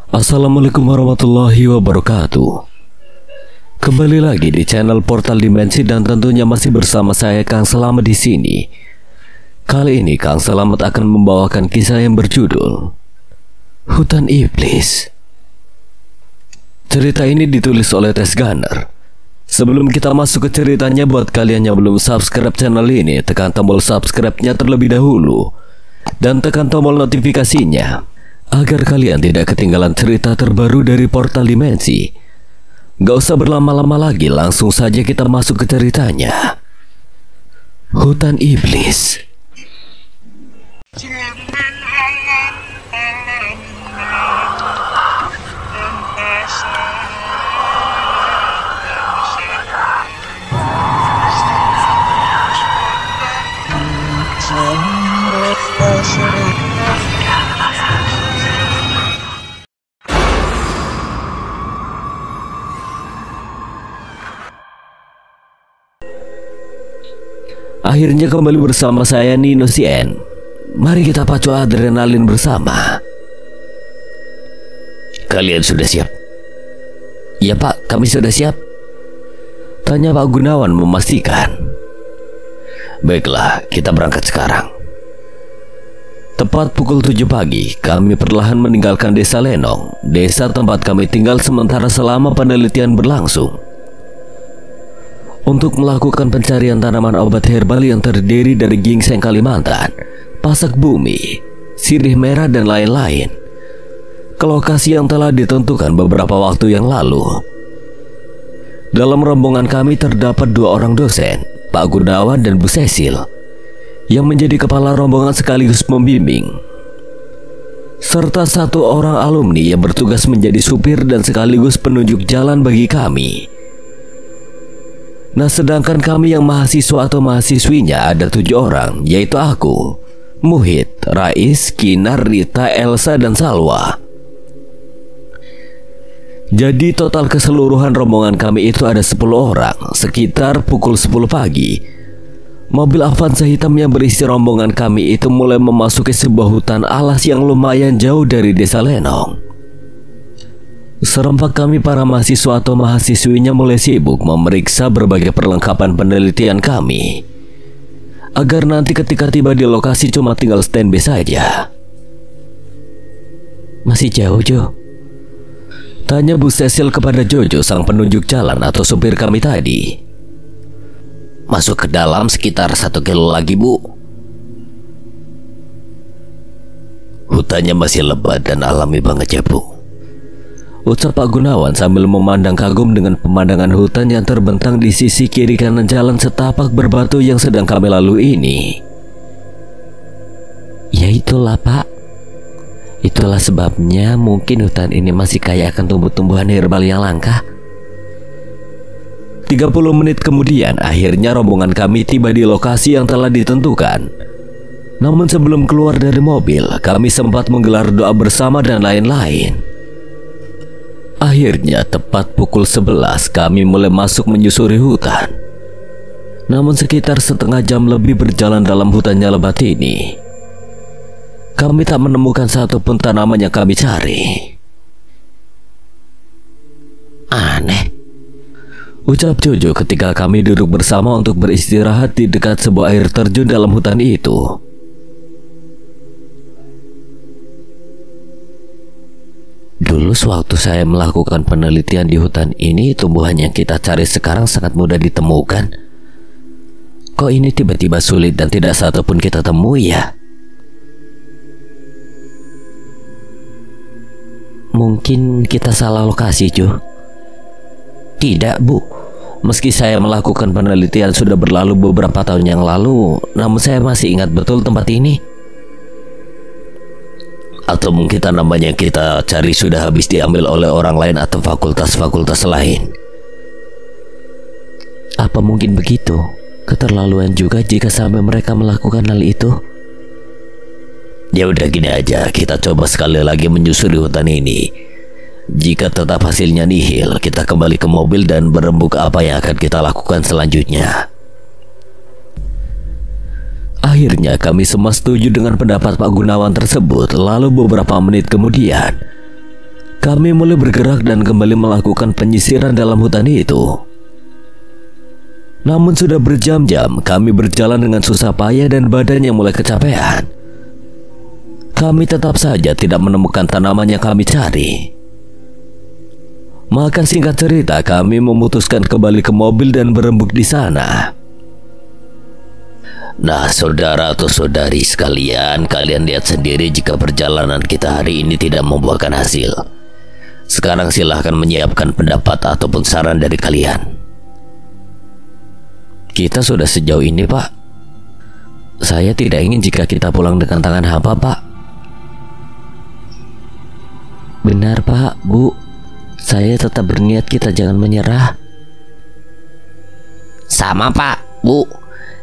Assalamualaikum warahmatullahi wabarakatuh. Kembali lagi di channel Portal Dimensi dan tentunya masih bersama saya Kang Selamat di sini. Kali ini Kang Selamat akan membawakan kisah yang berjudul Hutan Iblis. Cerita ini ditulis oleh Tess Gunner. Sebelum kita masuk ke ceritanya, buat kalian yang belum subscribe channel ini, tekan tombol subscribe-nya terlebih dahulu dan tekan tombol notifikasinya agar kalian tidak ketinggalan cerita terbaru dari Portal Dimensi. Gak usah berlama-lama lagi, langsung saja kita masuk ke ceritanya. Hutan Iblis. Akhirnya kembali bersama saya Nino CN. Mari kita pacu adrenalin bersama. Kalian sudah siap? Ya Pak, kami sudah siap, tanya Pak Gunawan memastikan. Baiklah, kita berangkat sekarang. Tepat pukul 7 pagi, kami perlahan meninggalkan desa Lenong, desa tempat kami tinggal sementara selama penelitian berlangsung, untuk melakukan pencarian tanaman obat herbal yang terdiri dari gingseng Kalimantan, pasak bumi, sirih merah, dan lain-lain, ke lokasi yang telah ditentukan beberapa waktu yang lalu. Dalam rombongan kami terdapat 2 orang dosen, Pak Gunawan dan Bu Cecil, yang menjadi kepala rombongan sekaligus pembimbing, serta 1 orang alumni yang bertugas menjadi supir dan sekaligus penunjuk jalan bagi kami. Nah, sedangkan kami yang mahasiswa atau mahasiswinya ada 7 orang, yaitu aku, Muhid, Rais, Kinar, Rita, Elsa, dan Salwa. Jadi total keseluruhan rombongan kami itu ada 10 orang. Sekitar pukul 10 pagi, mobil Avanza hitam yang berisi rombongan kami itu mulai memasuki sebuah hutan alas yang lumayan jauh dari desa Lenong. Serempak kami para mahasiswa atau mahasiswinya mulai sibuk memeriksa berbagai perlengkapan penelitian kami, agar nanti ketika tiba di lokasi cuma tinggal standby saja. Masih jauh, Jo? Tanya Bu Cecil kepada Jojo, sang penunjuk jalan atau supir kami tadi. Masuk ke dalam sekitar 1 kilo lagi, Bu. Hutannya masih lebat dan alami banget ya, Bu, ucap Pak Gunawan sambil memandang kagum dengan pemandangan hutan yang terbentang di sisi kiri kanan jalan setapak berbatu yang sedang kami lalui ini. Ya itulah Pak, itulah sebabnya mungkin hutan ini masih kaya akan tumbuh-tumbuhan herbal yang langka. 30 menit kemudian akhirnya rombongan kami tiba di lokasi yang telah ditentukan. Namun sebelum keluar dari mobil, kami sempat menggelar doa bersama dan lain-lain. Akhirnya tepat pukul 11 kami mulai masuk menyusuri hutan. Namun sekitar setengah jam lebih berjalan dalam hutan yang lebat ini, kami tak menemukan satupun tanaman yang kami cari. Aneh, ucap Jojo ketika kami duduk bersama untuk beristirahat di dekat sebuah air terjun dalam hutan itu. Dulu sewaktu saya melakukan penelitian di hutan ini, tumbuhan yang kita cari sekarang sangat mudah ditemukan. Kok ini tiba-tiba sulit dan tidak satupun kita temui ya? Mungkin kita salah lokasi, Jo. Tidak, Bu. Meski saya melakukan penelitian sudah berlalu beberapa tahun yang lalu, namun saya masih ingat betul tempat ini. Atau mungkin tanaman yang kita cari sudah habis diambil oleh orang lain atau fakultas-fakultas lain. Apa mungkin begitu? Keterlaluan juga jika sampai mereka melakukan hal itu. Ya udah, gini aja, kita coba sekali lagi menyusuri hutan ini. Jika tetap hasilnya nihil, kita kembali ke mobil dan berembuk apa yang akan kita lakukan selanjutnya. Akhirnya kami semua setuju dengan pendapat Pak Gunawan tersebut. Lalu beberapa menit kemudian kami mulai bergerak dan kembali melakukan penyisiran dalam hutan itu. Namun sudah berjam-jam kami berjalan dengan susah payah dan badannya mulai kecapean. Kami tetap saja tidak menemukan tanaman yang kami cari. Maka singkat cerita, kami memutuskan kembali ke mobil dan berembuk di sana. Nah, saudara atau saudari sekalian, kalian lihat sendiri jika perjalanan kita hari ini tidak membuahkan hasil. Sekarang silahkan menyiapkan pendapat ataupun saran dari kalian. Kita sudah sejauh ini, Pak. Saya tidak ingin jika kita pulang dengan tangan hampa, Pak. Benar, Pak, Bu. Saya tetap berniat kita jangan menyerah. Sama, Pak, Bu.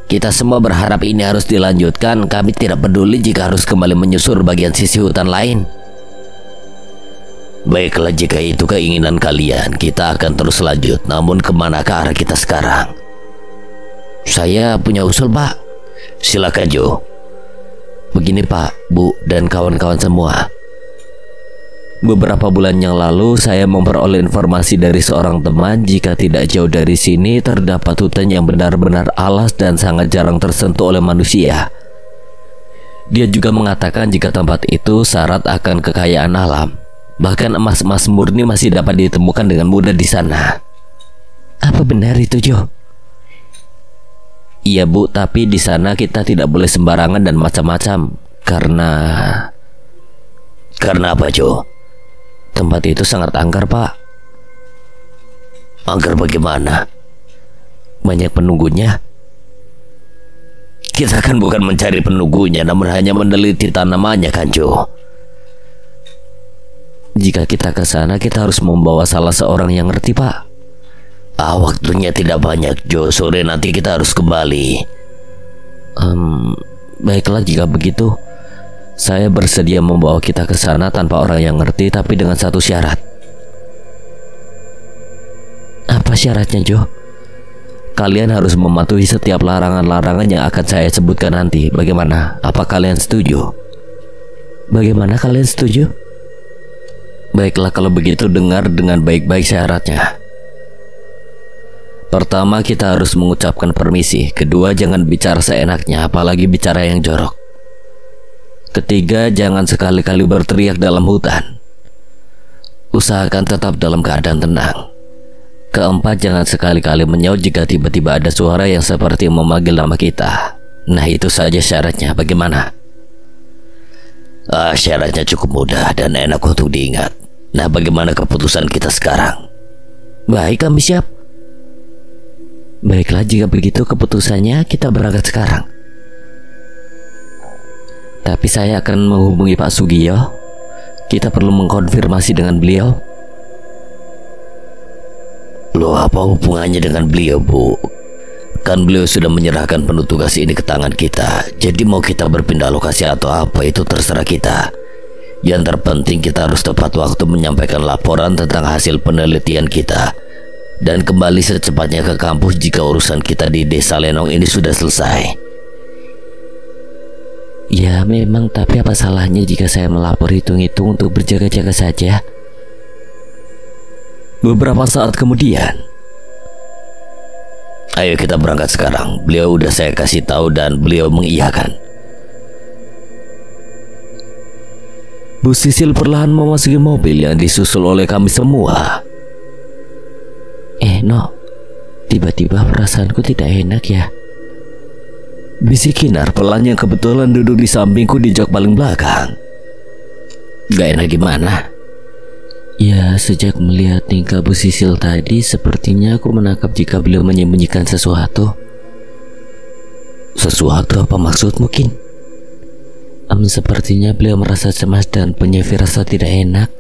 Kita semua berharap ini harus dilanjutkan. Kami tidak peduli jika harus kembali menyusur bagian sisi hutan lain. Baiklah, jika itu keinginan kalian, kita akan terus lanjut. Namun kemana ke arah kita sekarang? Saya punya usul, Pak. Silakan, Jo. Begini, Pak, Bu, dan kawan-kawan semua. Beberapa bulan yang lalu saya memperoleh informasi dari seorang teman jika tidak jauh dari sini terdapat hutan yang benar-benar alas dan sangat jarang tersentuh oleh manusia. Dia juga mengatakan jika tempat itu syarat akan kekayaan alam. Bahkan emas-emas murni masih dapat ditemukan dengan mudah di sana. Apa benar itu, Jo? Iya, Bu, tapi di sana kita tidak boleh sembarangan dan macam-macam. Karena apa, Jo? Tempat itu sangat angker, Pak. Angker bagaimana? Banyak penunggunya. Kita kan bukan mencari penunggunya, namun hanya meneliti tanamannya, kan, Jo? Jika kita ke sana, kita harus membawa salah seorang yang ngerti, Pak. Waktunya tidak banyak, Jo. Sore nanti kita harus kembali. Baiklah, jika begitu. Saya bersedia membawa kita ke sana tanpa orang yang ngerti, tapi dengan satu syarat. Apa syaratnya, Jo? Kalian harus mematuhi setiap larangan-larangan yang akan saya sebutkan nanti. Bagaimana? Apa kalian setuju? Bagaimana kalian setuju? Baiklah, kalau begitu dengar dengan baik-baik syaratnya. Pertama, kita harus mengucapkan permisi. Kedua, jangan bicara seenaknya, apalagi bicara yang jorok. Ketiga, jangan sekali-kali berteriak dalam hutan. Usahakan tetap dalam keadaan tenang. Keempat, jangan sekali-kali menyaut jika tiba-tiba ada suara yang seperti memanggil nama kita. Nah, itu saja syaratnya. Bagaimana? Syaratnya cukup mudah dan enak untuk diingat. Nah, bagaimana keputusan kita sekarang? Baik, kami siap. Baiklah, jika begitu keputusannya kita berangkat sekarang. Tapi saya akan menghubungi Pak Sugiyo. Kita perlu mengkonfirmasi dengan beliau. Loh, apa hubungannya dengan beliau, Bu? Kan beliau sudah menyerahkan penuh tugas ini ke tangan kita. Jadi mau kita berpindah lokasi atau apa, itu terserah kita. Yang terpenting kita harus tepat waktu menyampaikan laporan tentang hasil penelitian kita. Dan kembali secepatnya ke kampus jika urusan kita di Desa Lenong ini sudah selesai. Ya memang, tapi apa salahnya jika saya melapor hitung-hitung untuk berjaga-jaga saja? Beberapa saat kemudian, ayo kita berangkat sekarang. Beliau udah saya kasih tahu dan beliau mengiyakan. Bu Sisil perlahan memasuki mobil yang disusul oleh kami semua. No, tiba-tiba perasaanku tidak enak ya. Bisik Kinar pelan yang kebetulan duduk di sampingku di jok paling belakang. Gak enak gimana? Ya, sejak melihat tingkah Bu Sisil tadi, sepertinya aku menangkap jika beliau menyembunyikan sesuatu. Sesuatu apa maksud mungkin? Sepertinya beliau merasa cemas dan punya firasat tidak enak.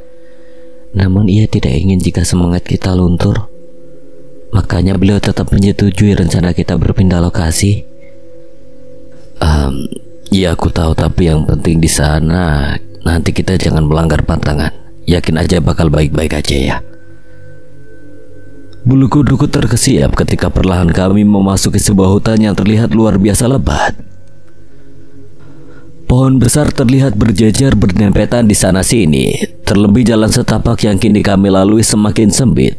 Namun ia tidak ingin jika semangat kita luntur. Makanya beliau tetap menyetujui rencana kita berpindah lokasi. Ya aku tahu, tapi yang penting di sana nanti kita jangan melanggar pantangan. Yakin aja bakal baik-baik aja ya. Bulu kuduku terkesiap ketika perlahan kami memasuki sebuah hutan yang terlihat luar biasa lebat. Pohon besar terlihat berjejer berdempetan di sana-sini. Terlebih jalan setapak yang kini kami lalui semakin sempit.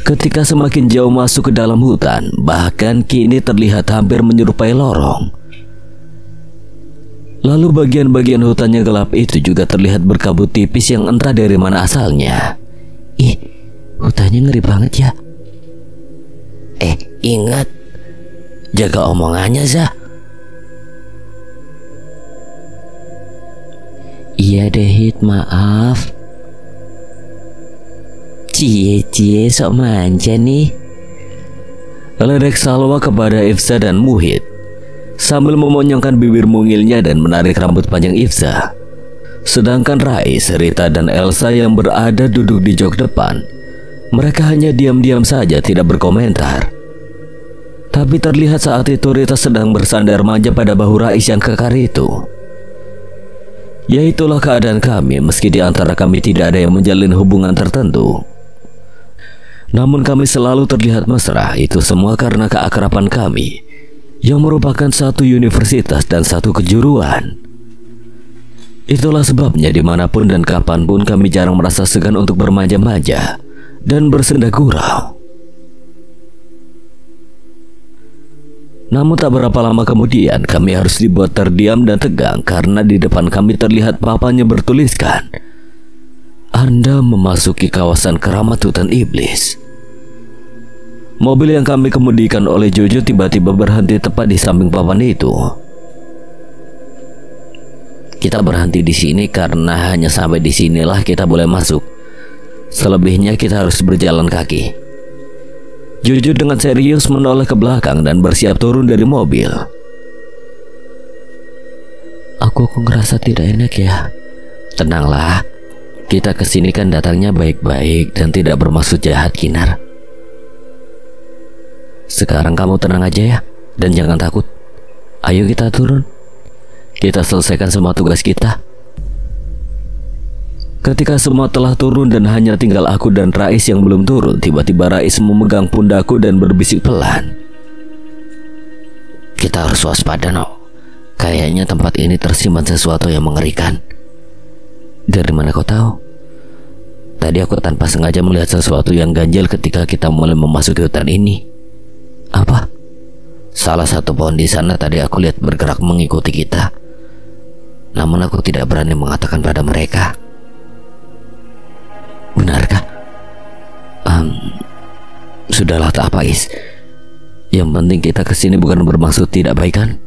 Ketika semakin jauh masuk ke dalam hutan, bahkan kini terlihat hampir menyerupai lorong. Lalu bagian-bagian hutan yang gelap itu juga terlihat berkabut tipis yang entah dari mana asalnya. Ih, hutannya ngeri banget ya. Ingat, jaga omongannya, Zah. Iya deh, Hit, maaf. Cie sok manja nih, ledek Salwa kepada Ifsa dan Muhid sambil memonyongkan bibir mungilnya dan menarik rambut panjang Ifsa. Sedangkan Rais, Rita dan Elsa yang berada duduk di jok depan, mereka hanya diam-diam saja tidak berkomentar. Tapi terlihat saat itu Rita sedang bersandar manja pada bahu Rais yang kekar itu. Ya itulah keadaan kami meski di antara kami tidak ada yang menjalin hubungan tertentu. Namun kami selalu terlihat mesra, itu semua karena keakraban kami yang merupakan satu universitas dan satu kejuruan. Itulah sebabnya dimanapun dan kapanpun kami jarang merasa segan untuk bermanja-manja dan bersenda gurau. Namun tak berapa lama kemudian kami harus dibuat terdiam dan tegang karena di depan kami terlihat papannya bertuliskan, "Anda memasuki kawasan keramat hutan iblis." Mobil yang kami kemudikan oleh Jojo tiba-tiba berhenti tepat di samping papan itu. Kita berhenti di sini karena hanya sampai di sinilah kita boleh masuk. Selebihnya kita harus berjalan kaki. Jojo dengan serius menoleh ke belakang dan bersiap turun dari mobil. Aku ngerasa tidak enak ya. Tenanglah, kita kesini kan datangnya baik-baik dan tidak bermaksud jahat, Kinar. Sekarang kamu tenang aja ya, dan jangan takut. Ayo kita turun. Kita selesaikan semua tugas kita. Ketika semua telah turun dan hanya tinggal aku dan Rais yang belum turun, tiba-tiba Rais memegang pundakku dan berbisik pelan. Kita harus waspada, no. Kayaknya tempat ini tersimpan sesuatu yang mengerikan. Dari mana kau tahu? Tadi aku tanpa sengaja melihat sesuatu yang ganjil ketika kita mulai memasuki hutan ini. Apa? Salah satu pohon di sana tadi aku lihat bergerak mengikuti kita. Namun aku tidak berani mengatakan pada mereka. Benarkah? Sudahlah, tak apa, Is. Yang penting kita kesini bukan bermaksud tidak baik, kan?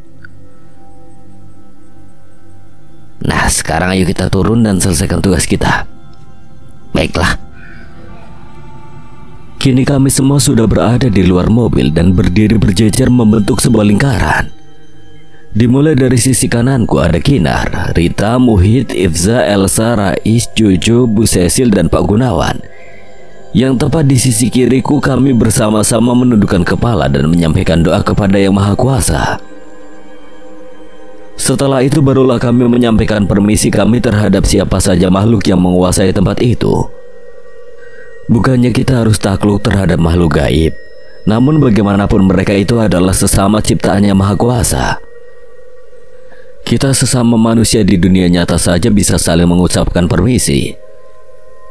Nah, sekarang ayo kita turun dan selesaikan tugas kita. Baiklah. Kini kami semua sudah berada di luar mobil dan berdiri berjejer membentuk sebuah lingkaran. Dimulai dari sisi kananku ada Kinar, Rita, Muhid, Ifza, Elsa, Rais, Jojo, Bu Cecil, dan Pak Gunawan. Yang tepat di sisi kiriku kami bersama-sama menundukkan kepala dan menyampaikan doa kepada Yang Maha Kuasa. Setelah itu barulah kami menyampaikan permisi kami terhadap siapa saja makhluk yang menguasai tempat itu. Bukannya kita harus takluk terhadap makhluk gaib, namun bagaimanapun mereka itu adalah sesama ciptaannya Maha Kuasa. Kita sesama manusia di dunia nyata saja bisa saling mengucapkan permisi.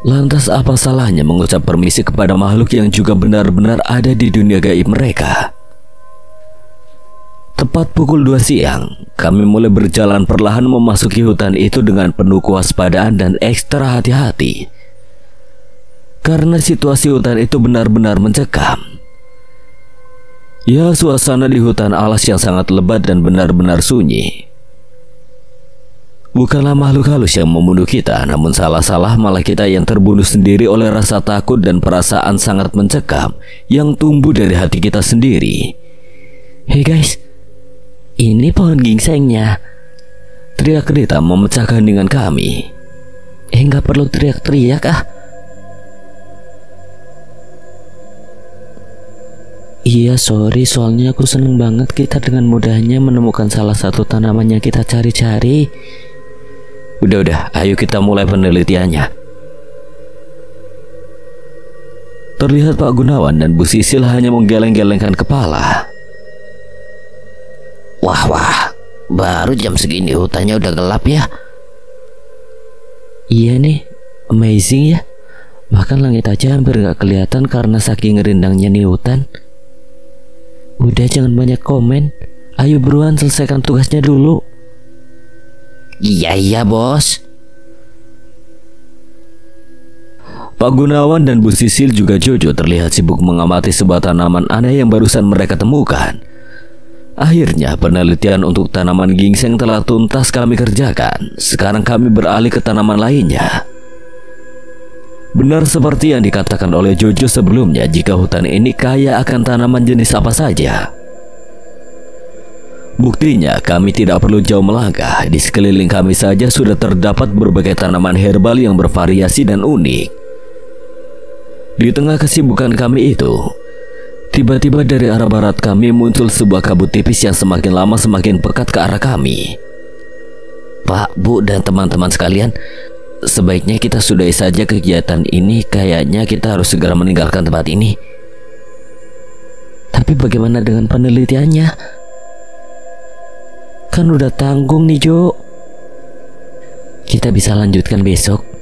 Lantas apa salahnya mengucap permisi kepada makhluk yang juga benar-benar ada di dunia gaib mereka? Tepat pukul 2 siang, kami mulai berjalan perlahan memasuki hutan itu dengan penuh kewaspadaan dan ekstra hati-hati. Karena situasi hutan itu benar-benar mencekam. Ya, suasana di hutan alas yang sangat lebat dan benar-benar sunyi. Bukanlah makhluk halus yang membunuh kita, namun salah-salah malah kita yang terbunuh sendiri oleh rasa takut dan perasaan sangat mencekam yang tumbuh dari hati kita sendiri. Hey guys, ini pohon gingsengnya, teriak Rita memecahkan dengan kami. Nggak perlu teriak-teriak ah. Iya sorry, soalnya aku seneng banget kita dengan mudahnya menemukan salah satu tanaman yang kita cari-cari. Udah, ayo kita mulai penelitiannya. Terlihat Pak Gunawan dan Bu Sisil hanya menggeleng-gelengkan kepala. Wah, Baru jam segini hutannya udah gelap ya. Iya nih, amazing ya. Bahkan langit aja hampir gak kelihatan karena saking rindangnya nih hutan. Udah, jangan banyak komen. Ayo buruan selesaikan tugasnya dulu. Iya bos. Pak Gunawan dan Bu Sisil juga Jojo terlihat sibuk mengamati sebuah tanaman aneh yang barusan mereka temukan. Akhirnya penelitian untuk tanaman gingseng telah tuntas kami kerjakan. Sekarang kami beralih ke tanaman lainnya. Benar seperti yang dikatakan oleh Jojo sebelumnya, jika hutan ini kaya akan tanaman jenis apa saja. Buktinya kami tidak perlu jauh melangkah. Di sekeliling kami saja sudah terdapat berbagai tanaman herbal yang bervariasi dan unik. Di tengah kesibukan kami itu, tiba-tiba dari arah barat kami muncul sebuah kabut tipis yang semakin lama semakin pekat ke arah kami. Pak, Bu, dan teman-teman sekalian, sebaiknya kita sudahi saja kegiatan ini. Kayaknya kita harus segera meninggalkan tempat ini. Tapi bagaimana dengan penelitiannya? Kan udah tanggung nih, Jo. Kita bisa lanjutkan besok.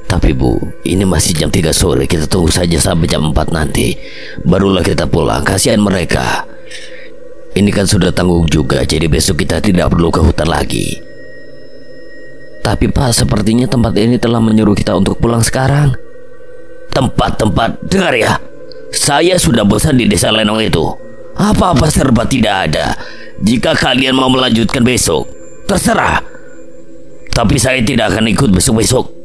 Tapi Bu, ini masih jam 3 sore. Kita tunggu saja sampai jam 4 nanti. Barulah kita pulang. Kasihan mereka. Ini kan sudah tanggung juga. Jadi besok kita tidak perlu ke hutan lagi. Tapi Pak, sepertinya tempat ini telah menyuruh kita untuk pulang sekarang. Tempat-tempat, dengar ya. Saya sudah bosan di desa Lenong itu. Apa-apa serba tidak ada. Jika kalian mau melanjutkan besok, terserah. Tapi saya tidak akan ikut besok-besok.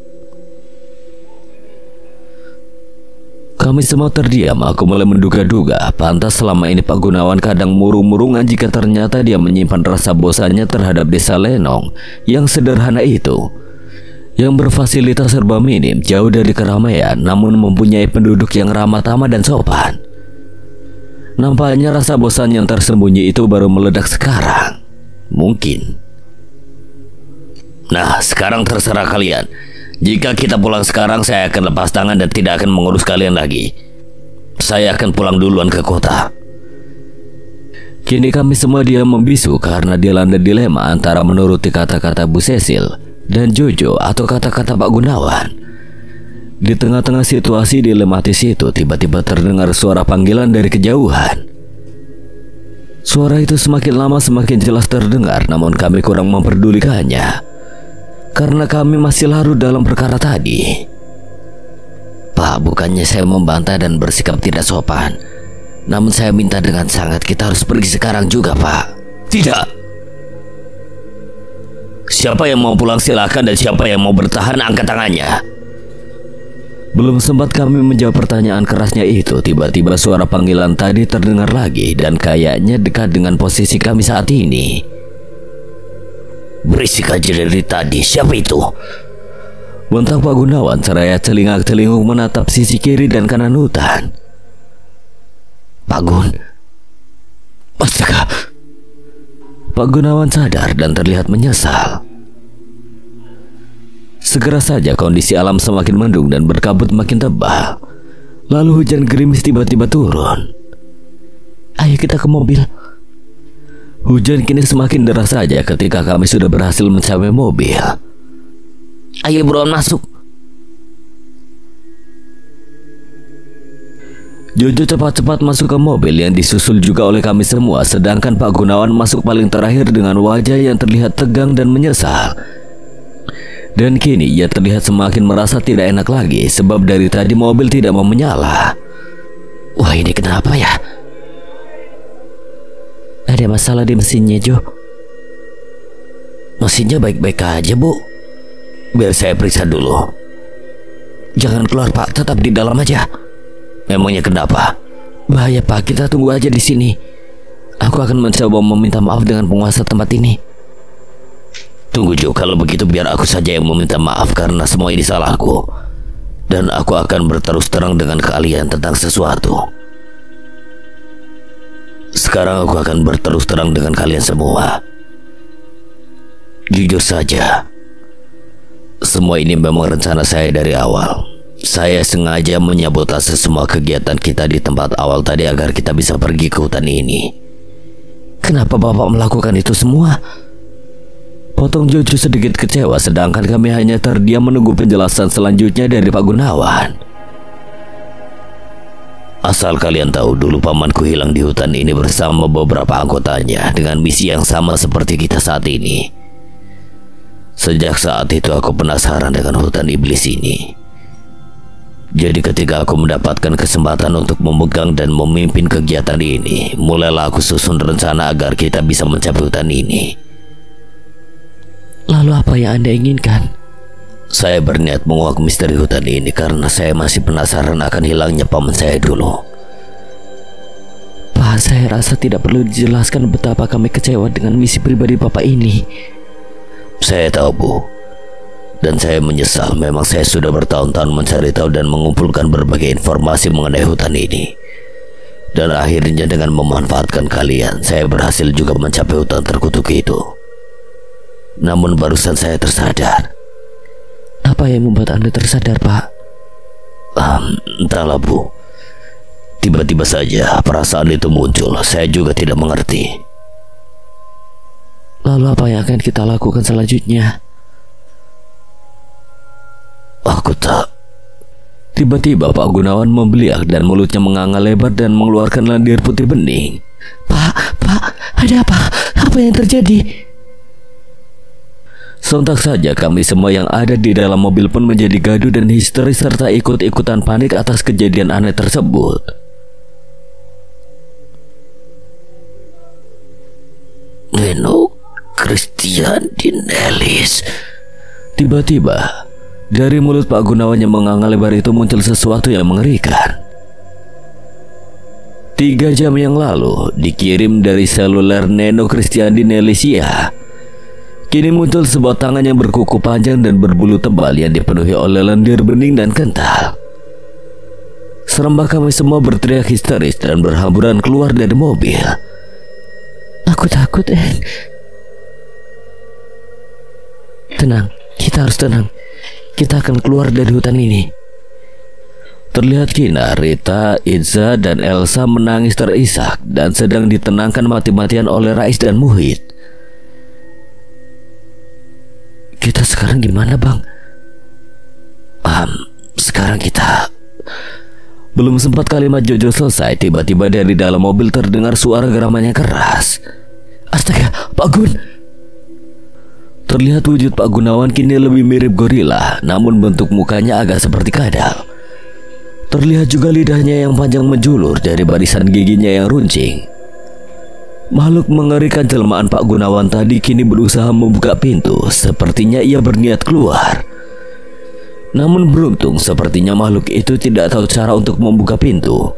Kami semua terdiam. Aku mulai menduga-duga, pantas selama ini Pak Gunawan kadang murung-murungan jika ternyata dia menyimpan rasa bosannya terhadap desa Lenong yang sederhana itu, yang berfasilitas serba minim, jauh dari keramaian, namun mempunyai penduduk yang ramah tamah dan sopan. Nampaknya rasa bosan yang tersembunyi itu baru meledak sekarang. Mungkin. Nah, sekarang terserah kalian. Jika kita pulang sekarang, saya akan lepas tangan dan tidak akan mengurus kalian lagi. Saya akan pulang duluan ke kota. Kini kami semua diam membisu karena dilanda dilema antara menuruti kata-kata Bu Cecil dan Jojo atau kata-kata Pak Gunawan. Di tengah-tengah situasi dilematis itu, tiba-tiba terdengar suara panggilan dari kejauhan. Suara itu semakin lama semakin jelas terdengar, namun kami kurang memperdulikannya karena kami masih larut dalam perkara tadi. Pak, bukannya saya membantah dan bersikap tidak sopan, namun saya minta dengan sangat, kita harus pergi sekarang juga, Pak. Tidak. Siapa yang mau pulang silakan, dan siapa yang mau bertahan angkat tangannya. Belum sempat kami menjawab pertanyaan kerasnya itu, tiba-tiba suara panggilan tadi terdengar lagi dan kayaknya dekat dengan posisi kami saat ini. Berisik aja dari tadi. Siapa itu? Bentak Pak Gunawan seraya celingak-celinguk menatap sisi kiri dan kanan hutan. Pak Gun. Astaga. Pak Gunawan sadar dan terlihat menyesal. Segera saja kondisi alam semakin mendung dan berkabut makin tebal. Lalu hujan gerimis tiba-tiba turun. Ayo kita ke mobil. Hujan kini semakin deras saja ketika kami sudah berhasil mencapai mobil. Ayo buruan masuk. Jojo cepat-cepat masuk ke mobil yang disusul juga oleh kami semua, sedangkan Pak Gunawan masuk paling terakhir dengan wajah yang terlihat tegang dan menyesal. Dan kini ia terlihat semakin merasa tidak enak lagi sebab dari tadi mobil tidak mau menyala. Wah, ini kenapa ya? Ada masalah di mesinnya, Jo. Mesinnya baik-baik aja, Bu. Biar saya periksa dulu. Jangan keluar, Pak. Tetap di dalam aja. Memangnya kenapa? Bahaya, Pak. Kita tunggu aja di sini. Aku akan mencoba meminta maaf dengan penguasa tempat ini. Tunggu, Jo. Kalau begitu biar aku saja yang meminta maaf karena semua ini salahku. Dan aku akan berterus terang dengan kalian tentang sesuatu. Sekarang aku akan berterus terang dengan kalian semua. Jujur saja, semua ini memang rencana saya dari awal. Saya sengaja menyabotase semua kegiatan kita di tempat awal tadi agar kita bisa pergi ke hutan ini. Kenapa Bapak melakukan itu semua? Potong Jojo sedikit kecewa, sedangkan kami hanya terdiam menunggu penjelasan selanjutnya dari Pak Gunawan. Asal kalian tahu, dulu pamanku hilang di hutan ini bersama beberapa anggotanya dengan misi yang sama seperti kita saat ini. Sejak saat itu aku penasaran dengan hutan iblis ini. Jadi ketika aku mendapatkan kesempatan untuk memegang dan memimpin kegiatan ini, mulailah aku susun rencana agar kita bisa mencapai hutan ini. Lalu apa yang Anda inginkan? Saya berniat menguak misteri hutan ini karena saya masih penasaran akan hilangnya paman saya dulu. Pak, saya rasa tidak perlu dijelaskan betapa kami kecewa dengan misi pribadi Bapak ini. Saya tahu, Bu. Dan saya menyesal, memang saya sudah bertahun-tahun mencari tahu dan mengumpulkan berbagai informasi mengenai hutan ini. Dan akhirnya dengan memanfaatkan kalian, saya berhasil juga mencapai hutan terkutuk itu. Namun barusan saya tersadar. Apa yang membuat Anda tersadar, Pak? Entahlah, Bu. Tiba-tiba saja perasaan itu muncul. Saya juga tidak mengerti. Lalu apa yang akan kita lakukan selanjutnya? Aku tak. Tiba-tiba Pak Gunawan membeliak dan mulutnya menganga lebar dan mengeluarkan lendir putih bening. Pak, ada apa? Apa yang terjadi? Sontak saja kami semua yang ada di dalam mobil pun menjadi gaduh dan histeris serta ikut-ikutan panik atas kejadian aneh tersebut. Neno Christian Dinelis. Tiba-tiba dari mulut Pak Gunawan yang menganga lebar itu muncul sesuatu yang mengerikan. 3 jam yang lalu dikirim dari seluler Neno Christian Dinelisia. Kini muncul sebuah tangan yang berkuku panjang dan berbulu tebal yang dipenuhi oleh lendir bening dan kental. Serempak kami semua berteriak histeris dan berhamburan keluar dari mobil. Aku takut, En. Tenang, kita harus tenang. Kita akan keluar dari hutan ini. Terlihat Kina, Rita, Itza, dan Elsa menangis terisak dan sedang ditenangkan mati-matian oleh Rais dan Muhid. Kita sekarang gimana, Bang? Sekarang kita... Belum sempat kalimat Jojo selesai, tiba-tiba dari dalam mobil terdengar suara geraman yang keras. Astaga, Pak Gun! Terlihat wujud Pak Gunawan kini lebih mirip gorila, namun bentuk mukanya agak seperti kadal. Terlihat juga lidahnya yang panjang menjulur dari barisan giginya yang runcing. Makhluk mengerikan jelmaan Pak Gunawan tadi kini berusaha membuka pintu. Sepertinya ia berniat keluar. Namun beruntung sepertinya makhluk itu tidak tahu cara untuk membuka pintu.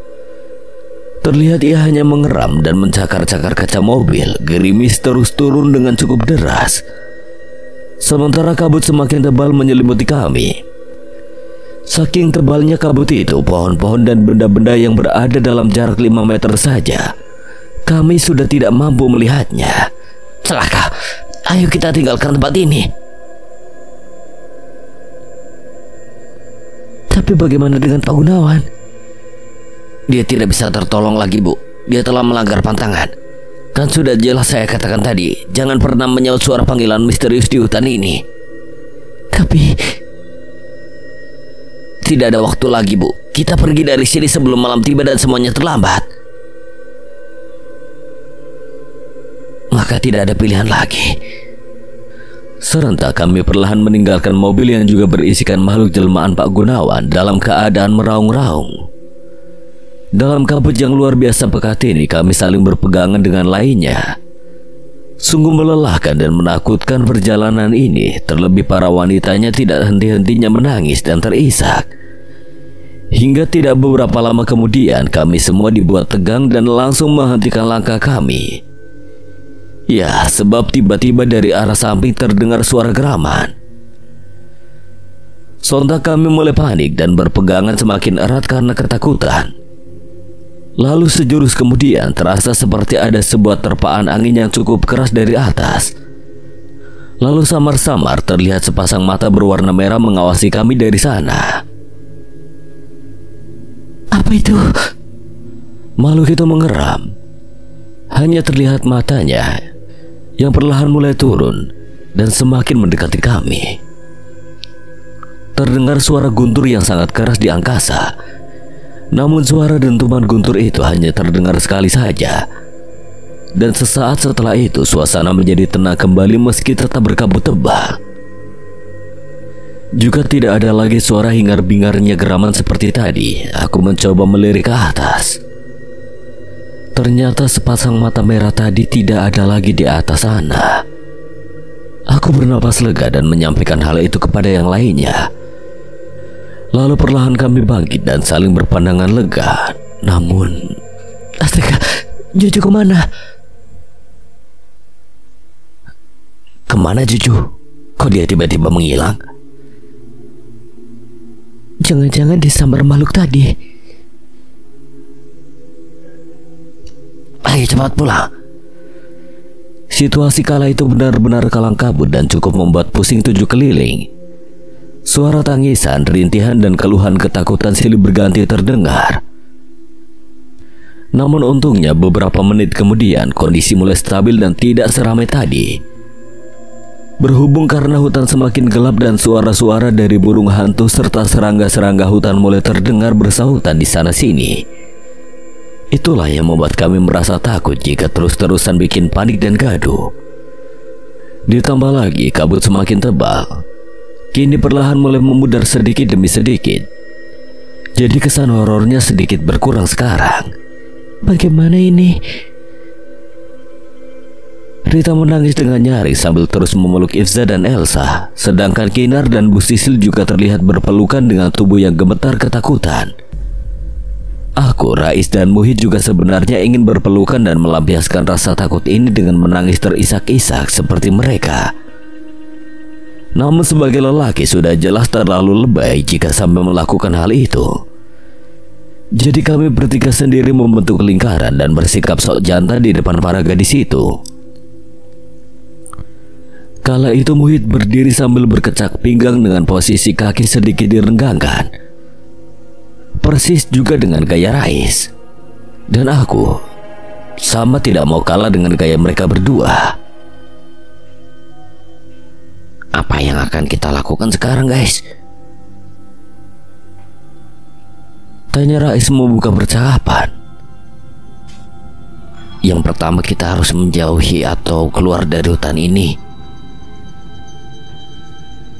Terlihat ia hanya mengeram dan mencakar-cakar kaca mobil. Gerimis terus turun dengan cukup deras. Sementara kabut semakin tebal menyelimuti kami. Saking tebalnya kabut itu, pohon-pohon dan benda-benda yang berada dalam jarak 5 meter saja kami sudah tidak mampu melihatnya. Celaka, ayo kita tinggalkan tempat ini. Tapi bagaimana dengan Pak Gunawan? Dia tidak bisa tertolong lagi, Bu. Dia telah melanggar pantangan. Kan sudah jelas saya katakan tadi, jangan pernah menyaut suara panggilan misterius di hutan ini. Tapi tidak ada waktu lagi, Bu. Kita pergi dari sini sebelum malam tiba dan semuanya terlambat. Maka tidak ada pilihan lagi. Serentak kami perlahan meninggalkan mobil yang juga berisikan makhluk jelmaan Pak Gunawan dalam keadaan meraung-raung. Dalam kabut yang luar biasa pekat ini kami saling berpegangan dengan lainnya. Sungguh melelahkan dan menakutkan perjalanan ini. Terlebih para wanitanya tidak henti-hentinya menangis dan terisak. Hingga tidak beberapa lama kemudian kami semua dibuat tegang dan langsung menghentikan langkah kami. Ya, sebab tiba-tiba dari arah samping terdengar suara geraman. Sontak kami mulai panik dan berpegangan semakin erat karena ketakutan. Lalu sejurus kemudian terasa seperti ada sebuah terpaan angin yang cukup keras dari atas. Lalu samar-samar terlihat sepasang mata berwarna merah mengawasi kami dari sana. Apa itu? Makhluk itu mengeram. Hanya terlihat matanya yang perlahan mulai turun dan semakin mendekati kami. Terdengar suara guntur yang sangat keras di angkasa. Namun suara dentuman guntur itu hanya terdengar sekali saja. Dan sesaat setelah itu suasana menjadi tenang kembali meski tetap berkabut tebal. Juga tidak ada lagi suara hingar-bingarnya geraman seperti tadi. Aku mencoba melirik ke atas. Ternyata sepasang mata merah tadi tidak ada lagi di atas sana. Aku bernapas lega dan menyampaikan hal itu kepada yang lainnya. Lalu perlahan kami bangkit dan saling berpandangan lega. Namun, astaga, Juju kemana? Kemana Juju? Kok dia tiba-tiba menghilang? Jangan-jangan disambar makhluk tadi. Ayo cepat pulang. Situasi kala itu benar-benar kalang kabut dan cukup membuat pusing 7 keliling. Suara tangisan, rintihan, dan keluhan ketakutan silih berganti terdengar. Namun untungnya beberapa menit kemudian kondisi mulai stabil dan tidak seramai tadi. Berhubung karena hutan semakin gelap dan suara-suara dari burung hantu serta serangga-serangga hutan mulai terdengar bersahutan di sana-sini. Itulah yang membuat kami merasa takut jika terus-terusan bikin panik dan gaduh. Ditambah lagi kabut semakin tebal. Kini perlahan mulai memudar sedikit demi sedikit. Jadi kesan horornya sedikit berkurang sekarang. Bagaimana ini? Rita menangis dengan nyaring sambil terus memeluk Ifza dan Elsa. Sedangkan Kinar dan Bu Sisil juga terlihat berpelukan dengan tubuh yang gemetar ketakutan. Aku, Rais, dan Muhid juga sebenarnya ingin berpelukan dan melampiaskan rasa takut ini dengan menangis terisak-isak seperti mereka. Namun sebagai lelaki sudah jelas terlalu lebay jika sampai melakukan hal itu. Jadi kami bertiga sendiri membentuk lingkaran dan bersikap sok jantan di depan para gadis itu. Kala itu Muhid berdiri sambil berkecak pinggang dengan posisi kaki sedikit direnggangkan. Persis juga dengan gaya Rais. Dan aku sama tidak mau kalah dengan gaya mereka berdua. Apa yang akan kita lakukan sekarang, guys? Tanya Rais membuka percakapan. Yang pertama kita harus menjauhi atau keluar dari hutan ini.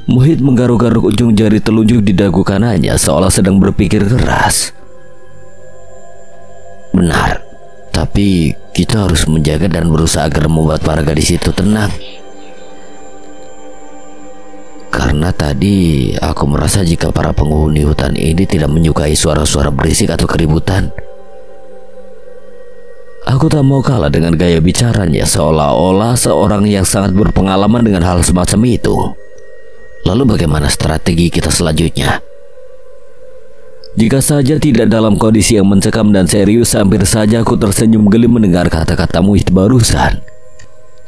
Muhid menggaruk-garuk ujung jari telunjuk di dagu kanannya seolah sedang berpikir keras. Benar, tapi kita harus menjaga dan berusaha agar membuat para gadis itu tenang. Karena tadi aku merasa jika para penghuni hutan ini tidak menyukai suara-suara berisik atau keributan. Aku tak mau kalah dengan gaya bicaranya seolah-olah seorang yang sangat berpengalaman dengan hal semacam itu. Lalu bagaimana strategi kita selanjutnya? Jika saja tidak dalam kondisi yang mencekam dan serius, hampir saja aku tersenyum geli mendengar kata-kata Muhid barusan.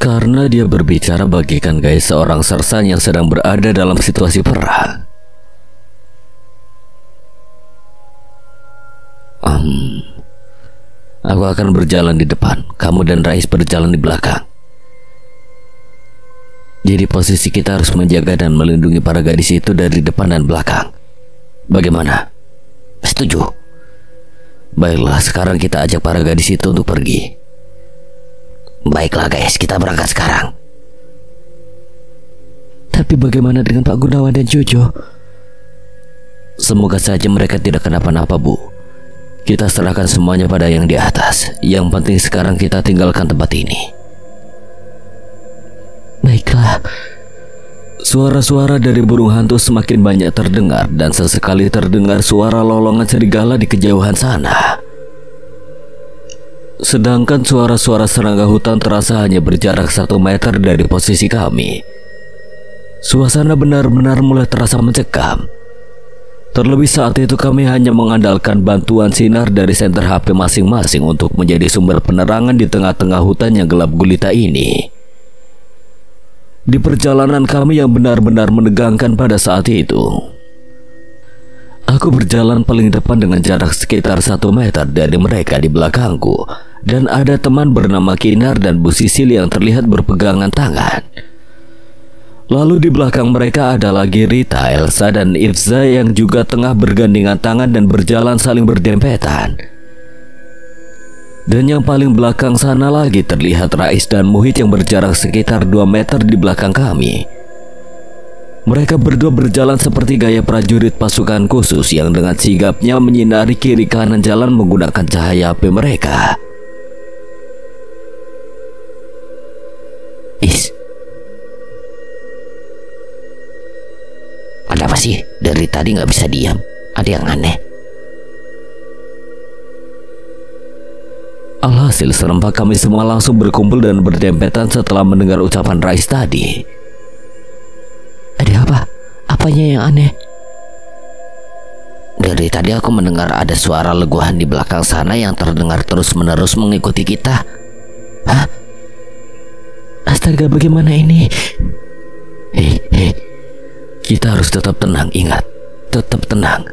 Karena dia berbicara bagaikan gaya seorang sersan yang sedang berada dalam situasi perang. Aku akan berjalan di depan, kamu dan Rais berjalan di belakang. Jadi posisi kita harus menjaga dan melindungi para gadis itu dari depan dan belakang. Bagaimana? Setuju. Baiklah, sekarang kita ajak para gadis itu untuk pergi. Baiklah guys, kita berangkat sekarang. Tapi bagaimana dengan Pak Gunawan dan Jojo? Semoga saja mereka tidak kenapa-napa, Bu. Kita serahkan semuanya pada yang di atas. Yang penting sekarang kita tinggalkan tempat ini. Baiklah. Suara-suara dari burung hantu semakin banyak terdengar dan sesekali terdengar suara lolongan serigala di kejauhan sana. Sedangkan suara-suara serangga hutan terasa hanya berjarak 1 meter dari posisi kami. Suasana benar-benar mulai terasa mencekam. Terlebih saat itu kami hanya mengandalkan bantuan sinar dari senter HP masing-masing untuk menjadi sumber penerangan di tengah-tengah hutan yang gelap gulita ini. Di perjalanan kami yang benar-benar menegangkan pada saat itu, aku berjalan paling depan dengan jarak sekitar 1 meter dari mereka di belakangku. dan ada teman bernama Kinar dan Bu Sisil yang terlihat berpegangan tangan. Lalu di belakang mereka ada lagi Rita, Elsa, dan Irza yang juga tengah bergandengan tangan dan berjalan saling berdempetan. Dan yang paling belakang sana lagi terlihat Rais dan Muhid yang berjarak sekitar 2 meter di belakang kami. Mereka berdua berjalan seperti gaya prajurit pasukan khusus yang dengan sigapnya menyinari kiri kanan jalan menggunakan cahaya HP mereka. Ada apa sih? Dari tadi nggak bisa diam. Ada yang aneh. Alhasil serempak kami semua langsung berkumpul dan berdempetan setelah mendengar ucapan Rais tadi. Ada apa? Apanya yang aneh? Dari tadi aku mendengar ada suara leguhan di belakang sana yang terdengar terus-menerus mengikuti kita. Hah? Astaga, bagaimana ini? Kita harus tetap tenang, ingat. Tetap tenang.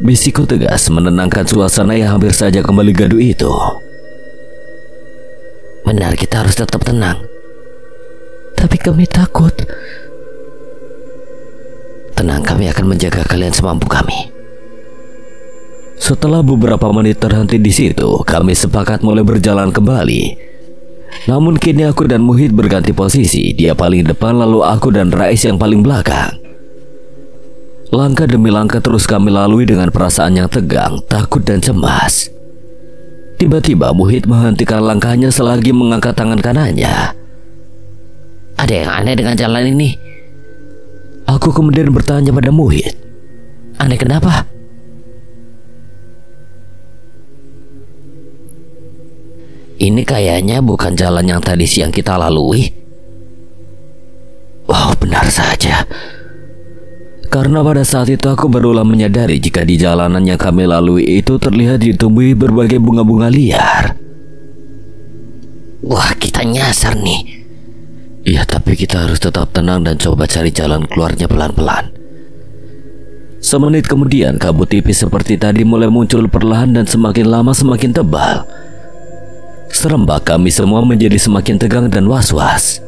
Bisikku tegas menenangkan suasana yang hampir saja kembali gaduh itu. Benar, kita harus tetap tenang. Tapi kami takut. Tenang, kami akan menjaga kalian semampu kami. Setelah beberapa menit terhenti di situ, kami sepakat mulai berjalan kembali. Namun kini aku dan Muhid berganti posisi. Dia paling depan, lalu aku dan Rais yang paling belakang. Langkah demi langkah terus kami lalui dengan perasaan yang tegang, takut dan cemas. Tiba-tiba Muhid menghentikan langkahnya selagi mengangkat tangan kanannya. Ada yang aneh dengan jalan ini. Aku kemudian bertanya pada Muhid, aneh kenapa? Ini kayaknya bukan jalan yang tadi siang kita lalui. Oh, benar saja. Karena pada saat itu aku barulah menyadari jika di jalanan yang kami lalui itu terlihat ditumbuhi berbagai bunga-bunga liar. Wah, kita nyasar nih. Iya, tapi kita harus tetap tenang dan coba cari jalan keluarnya pelan-pelan. Semenit kemudian kabut tipis seperti tadi mulai muncul perlahan dan semakin lama semakin tebal. Serempak kami semua menjadi semakin tegang dan was-was.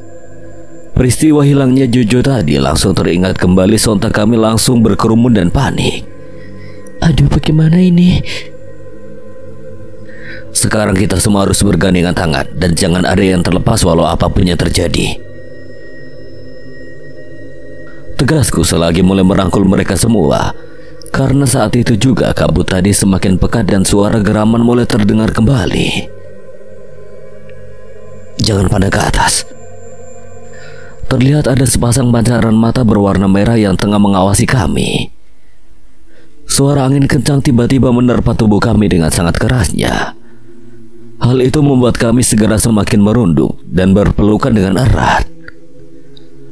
Peristiwa hilangnya Jojo tadi langsung teringat kembali, sontak kami langsung berkerumun dan panik. Aduh, bagaimana ini? Sekarang kita semua harus bergandengan tangan dan jangan ada yang terlepas walau apapun yang terjadi. Tegasku selagi mulai merangkul mereka semua. Karena saat itu juga kabut tadi semakin pekat dan suara geraman mulai terdengar kembali. Jangan pada ke atas. Terlihat ada sepasang pancaran mata berwarna merah yang tengah mengawasi kami. Suara angin kencang tiba-tiba menerpa tubuh kami dengan sangat kerasnya. Hal itu membuat kami segera semakin merunduk dan berpelukan dengan erat.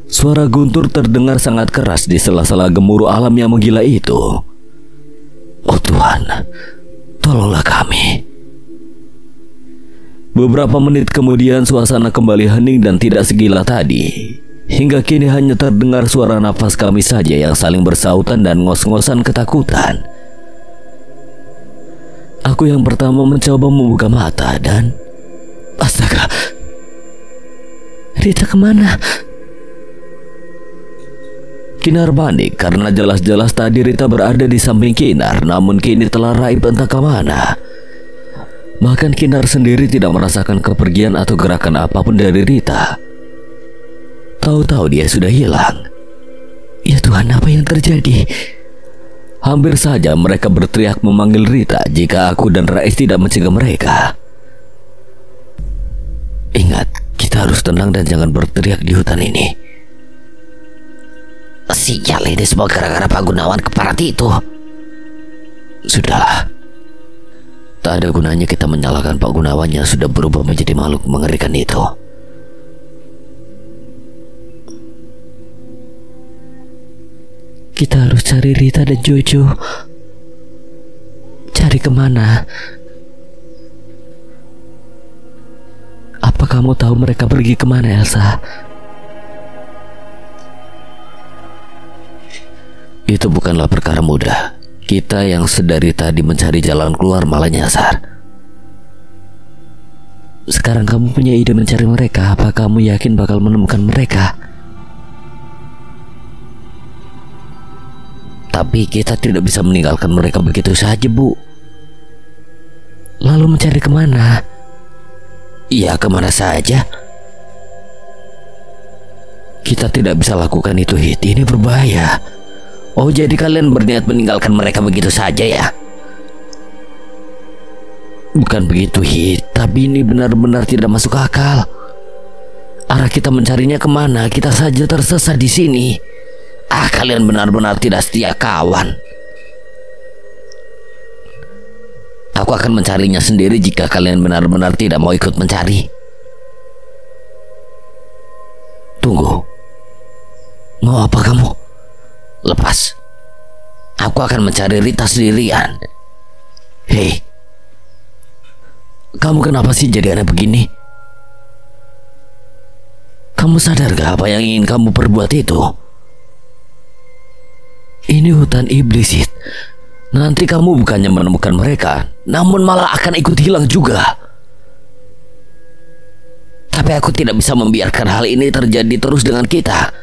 Suara guntur terdengar sangat keras di sela-sela gemuruh alam yang menggila itu. Oh Tuhan, tolonglah kami. Beberapa menit kemudian suasana kembali hening dan tidak segila tadi. Hingga kini hanya terdengar suara nafas kami saja yang saling bersautan dan ngos-ngosan ketakutan. Aku yang pertama mencoba membuka mata dan... Astaga, Rita kemana? Kinar panik karena jelas-jelas tadi Rita berada di samping Kinar, namun kini telah raib entah kemana. Bahkan Kinar sendiri tidak merasakan kepergian atau gerakan apapun dari Rita. Tahu-tahu dia sudah hilang. Ya Tuhan, apa yang terjadi? Hampir saja mereka berteriak memanggil Rita jika aku dan Rais tidak mencegah mereka. Ingat, kita harus tenang dan jangan berteriak di hutan ini. Sial, ini semua gara-gara Pak Gunawan keparat itu. Sudahlah. Tak ada gunanya kita menyalahkan Pak Gunawan yang sudah berubah menjadi makhluk mengerikan itu. Kita harus cari Rita dan Jojo. Cari kemana? Apa kamu tahu mereka pergi kemana, Elsa? Itu bukanlah perkara mudah. Kita yang sedari tadi mencari jalan keluar malah nyasar. sekarang kamu punya ide mencari mereka. Apa kamu yakin bakal menemukan mereka? Tapi kita tidak bisa meninggalkan mereka begitu saja, Bu. Lalu mencari kemana? Ya, kemana saja. Kita tidak bisa lakukan itu, Hit. Ini berbahaya. Oh, jadi kalian berniat meninggalkan mereka begitu saja ya? Bukan begitu, Hit. Tapi ini benar-benar tidak masuk akal. Arah kita mencarinya kemana? Kita saja tersesat di sini. Kalian benar-benar tidak setia kawan. Aku akan mencarinya sendiri jika kalian benar-benar tidak mau ikut mencari. Tunggu. Mau apa kamu? Lepas. Aku akan mencari Rita sendirian. Hei. Kamu kenapa sih jadi aneh begini? Kamu sadar gak apa yang ingin kamu perbuat itu? Ini hutan iblis, Hit. Nanti kamu bukannya menemukan mereka, namun malah akan ikut hilang juga. Tapi aku tidak bisa membiarkan hal ini terjadi terus dengan kita.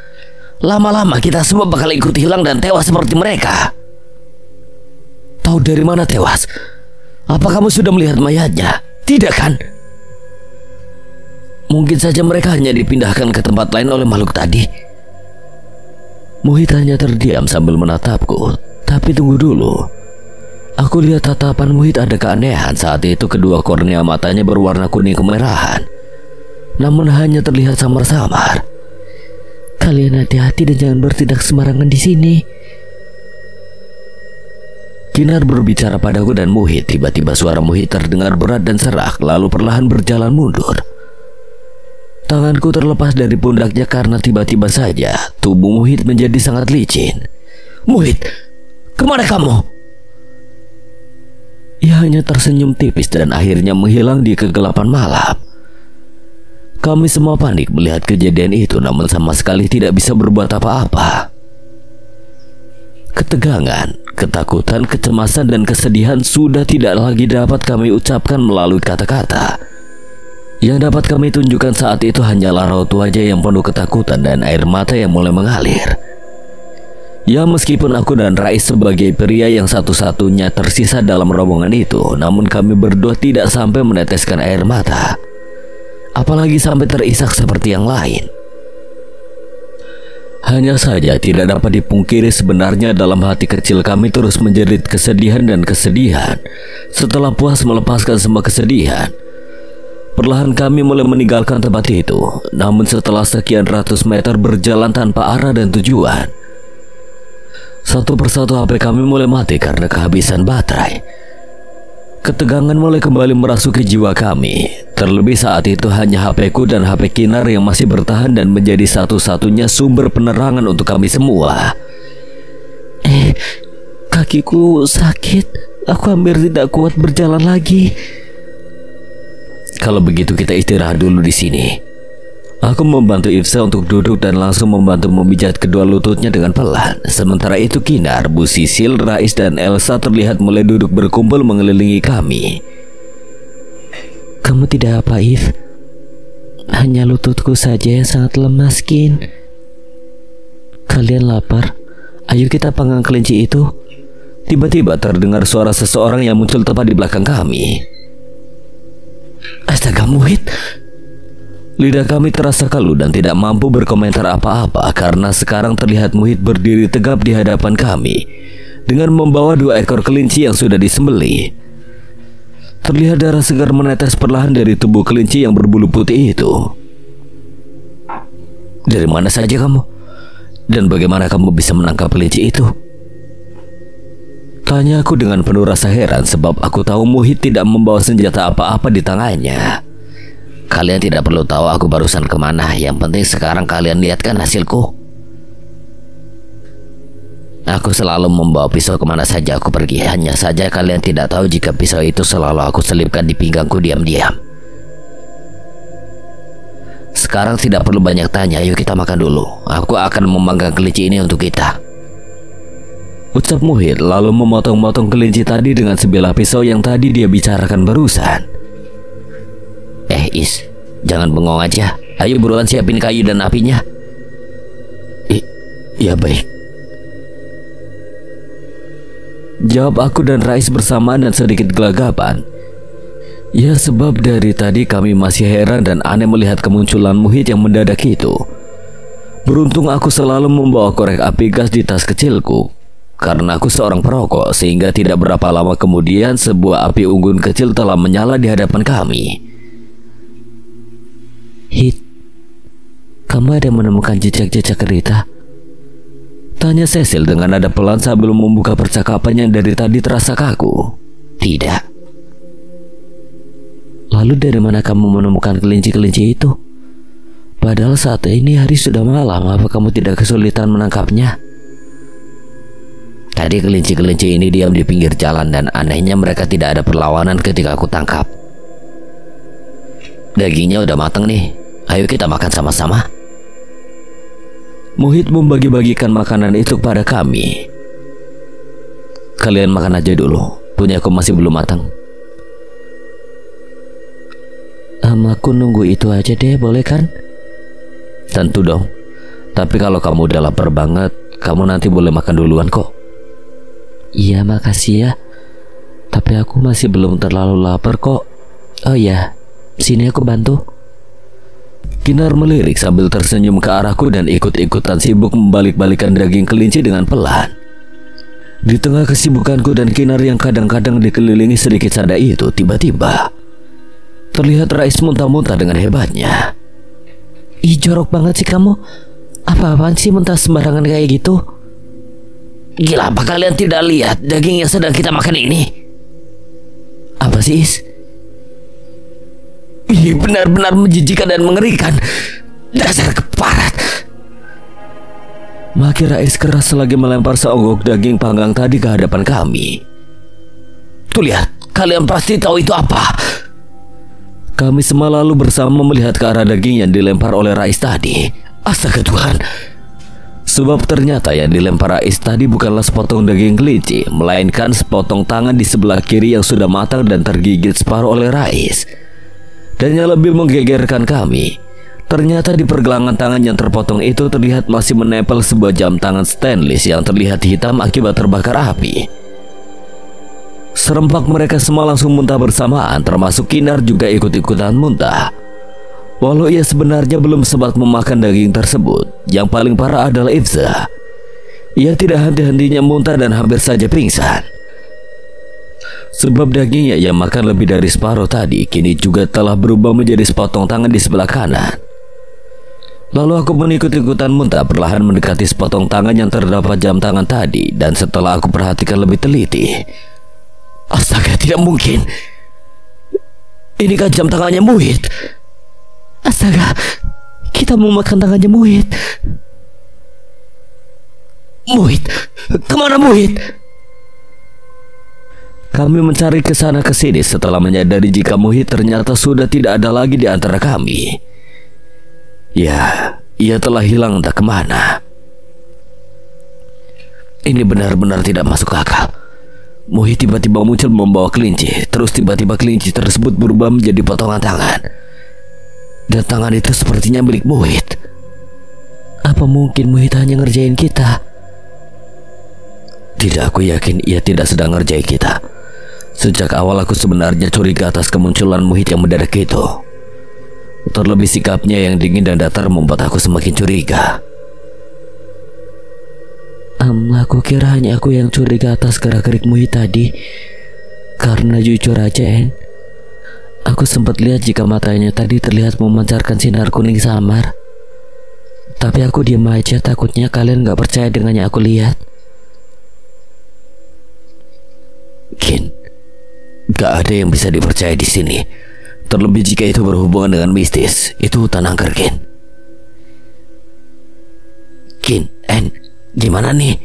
Lama-lama kita semua bakal ikut hilang dan tewas seperti mereka. Tahu dari mana tewas? Apa kamu sudah melihat mayatnya? Tidak kan? Mungkin saja mereka hanya dipindahkan ke tempat lain oleh makhluk tadi. Muhit hanya terdiam sambil menatapku. Tapi tunggu dulu. Aku lihat tatapan Muhit ada keanehan. Saat itu kedua kornea matanya berwarna kuning kemerahan, namun hanya terlihat samar-samar. Kalian hati-hati dan jangan bertindak sembarangan di sini. Kinar berbicara padaku dan Muhit. Tiba-tiba suara Muhit terdengar berat dan serak, lalu perlahan berjalan mundur. Tanganku terlepas dari pundaknya karena tiba-tiba saja tubuh Muhit menjadi sangat licin. Muhit, kemana kamu? Ia hanya tersenyum tipis dan akhirnya menghilang di kegelapan malam. Kami semua panik melihat kejadian itu, namun sama sekali tidak bisa berbuat apa-apa. Ketegangan, ketakutan, kecemasan, dan kesedihan sudah tidak lagi dapat kami ucapkan melalui kata-kata. Yang dapat kami tunjukkan saat itu hanyalah raut wajah yang penuh ketakutan dan air mata yang mulai mengalir. Ya, meskipun aku dan Rais sebagai pria yang satu-satunya tersisa dalam rombongan itu, namun kami berdua tidak sampai meneteskan air mata, apalagi sampai terisak seperti yang lain. Hanya saja tidak dapat dipungkiri sebenarnya dalam hati kecil kami terus menjerit kesedihan dan kesedihan. Setelah puas melepaskan semua kesedihan, perlahan kami mulai meninggalkan tempat itu. Namun setelah sekian ratus meter berjalan tanpa arah dan tujuan, satu persatu HP kami mulai mati karena kehabisan baterai. Ketegangan mulai kembali merasuki jiwa kami. Terlebih saat itu hanya HP ku dan HP Kinar yang masih bertahan dan menjadi satu-satunya sumber penerangan untuk kami semua. Kakiku sakit. Aku hampir tidak kuat berjalan lagi. Kalau begitu kita istirahat dulu di sini. Aku membantu Ifsa untuk duduk dan langsung membantu memijat kedua lututnya dengan pelan. Sementara itu Kinar, Bu Sisil, Rais, dan Elsa terlihat mulai duduk berkumpul mengelilingi kami. Kamu tidak apa, If? Hanya lututku saja yang sangat lemas, Kin. Kalian lapar? Ayo kita panggang kelinci itu. Tiba-tiba terdengar suara seseorang yang muncul tepat di belakang kami. Astaga, Muhit. Lidah kami terasa kalu dan tidak mampu berkomentar apa-apa karena sekarang terlihat Muhit berdiri tegap di hadapan kami dengan membawa 2 ekor kelinci yang sudah disembelih. Terlihat darah segar menetes perlahan dari tubuh kelinci yang berbulu putih itu. Dari mana saja kamu? Dan bagaimana kamu bisa menangkap kelinci itu? Tanya aku dengan penuh rasa heran sebab aku tahu Muhit tidak membawa senjata apa-apa di tangannya. Kalian tidak perlu tahu aku barusan kemana. Yang penting sekarang kalian lihat kan hasilku. Aku selalu membawa pisau kemana saja aku pergi. Hanya saja kalian tidak tahu jika pisau itu selalu aku selipkan di pinggangku diam-diam. Sekarang tidak perlu banyak tanya. Yuk kita makan dulu. Aku akan memanggang kelinci ini untuk kita. Ucap Muhit lalu memotong-motong kelinci tadi dengan sebilah pisau yang tadi dia bicarakan barusan. Is, jangan bengong aja. Ayo buruan siapin kayu dan apinya. Ya baik, jawab aku dan Rais bersamaan dan sedikit gelagapan. Ya, sebab dari tadi kami masih heran dan aneh melihat kemunculan Muhit yang mendadak itu. Beruntung aku selalu membawa korek api gas di tas kecilku, karena aku seorang perokok, sehingga tidak berapa lama kemudian sebuah api unggun kecil telah menyala di hadapan kami. Hit, kamu ada menemukan jejak-jejak Rita? Tanya Cecil dengan nada pelan sambil membuka percakapan yang dari tadi terasa kaku. Tidak. Lalu dari mana kamu menemukan kelinci-kelinci itu? Padahal saat ini hari sudah malam, apa kamu tidak kesulitan menangkapnya? Tadi kelinci-kelinci ini diam di pinggir jalan dan anehnya mereka tidak ada perlawanan ketika aku tangkap. Dagingnya udah matang nih, ayo kita makan sama-sama. Muhit membagi-bagikan makanan itu kepada kami. Kalian makan aja dulu, punyaku masih belum matang. Aku nunggu itu aja deh, boleh kan? Tentu dong. Tapi kalau kamu udah lapar banget, kamu nanti boleh makan duluan kok. Iya, makasih ya. Tapi aku masih belum terlalu lapar kok. Oh iya, sini aku bantu. Kinar melirik sambil tersenyum ke arahku dan ikut-ikutan sibuk membalik-balikan daging kelinci dengan pelan. Di tengah kesibukanku dan Kinar yang kadang-kadang dikelilingi sedikit sada itu, tiba-tiba terlihat Rais muntah-muntah dengan hebatnya. Ih, jorok banget sih kamu. Apa-apaan sih muntah sembarangan kayak gitu? Gila, apa kalian tidak lihat daging yang sedang kita makan ini? Apa sih, Is? Ih, benar-benar menjijikan dan mengerikan. Dasar keparat. Maki Rais keras selagi melempar seonggok daging panggang tadi ke hadapan kami. Tuh lihat, kalian pasti tahu itu apa. Kami semua lalu bersama melihat ke arah daging yang dilempar oleh Rais tadi. Astaga Tuhan. Sebab ternyata yang dilempar Rais tadi bukanlah sepotong daging kelinci, melainkan sepotong tangan di sebelah kiri yang sudah matang dan tergigit separuh oleh Rais. Dan yang lebih menggegerkan kami, ternyata di pergelangan tangan yang terpotong itu terlihat masih menempel sebuah jam tangan stainless yang terlihat hitam akibat terbakar api. Serempak mereka semua langsung muntah bersamaan, termasuk Kinar juga ikut-ikutan muntah. Walau ia sebenarnya belum sempat memakan daging tersebut, yang paling parah adalah Ifza. Ia tidak henti-hentinya muntah dan hampir saja pingsan. Sebab dagingnya yang makan lebih dari separuh tadi kini juga telah berubah menjadi sepotong tangan di sebelah kanan. Lalu aku mengikut-ikutan muntah perlahan mendekati sepotong tangan yang terdapat jam tangan tadi. Dan setelah aku perhatikan lebih teliti, astaga, tidak mungkin. Ini kan jam tangannya Muhit. Astaga, kita mau makan tangannya Muhit. Muhit, kemana Muhit? Kami mencari ke sana ke sini setelah menyadari jika Muhit ternyata sudah tidak ada lagi di antara kami. Ya, ia telah hilang entah kemana. Ini benar-benar tidak masuk akal. Muhit tiba-tiba muncul membawa kelinci, terus tiba-tiba kelinci tersebut berubah menjadi potongan tangan. Dan tangan itu sepertinya milik Muhit. Apa mungkin Muhit hanya ngerjain kita? Tidak, aku yakin ia tidak sedang ngerjain kita. Sejak awal aku sebenarnya curiga atas kemunculan Muhit yang mendadak itu. Terlebih sikapnya yang dingin dan datar membuat aku semakin curiga. Aku kira hanya aku yang curiga atas gerak-gerik Muhit tadi. Karena jujur aja, aku sempat lihat jika matanya tadi terlihat memancarkan sinar kuning samar. Tapi aku diam aja, takutnya kalian gak percaya dengan yang aku lihat. Kin, gak ada yang bisa dipercaya di sini. Terlebih jika itu berhubungan dengan mistis. Itu hutan angker, Kin. Kin, gimana nih?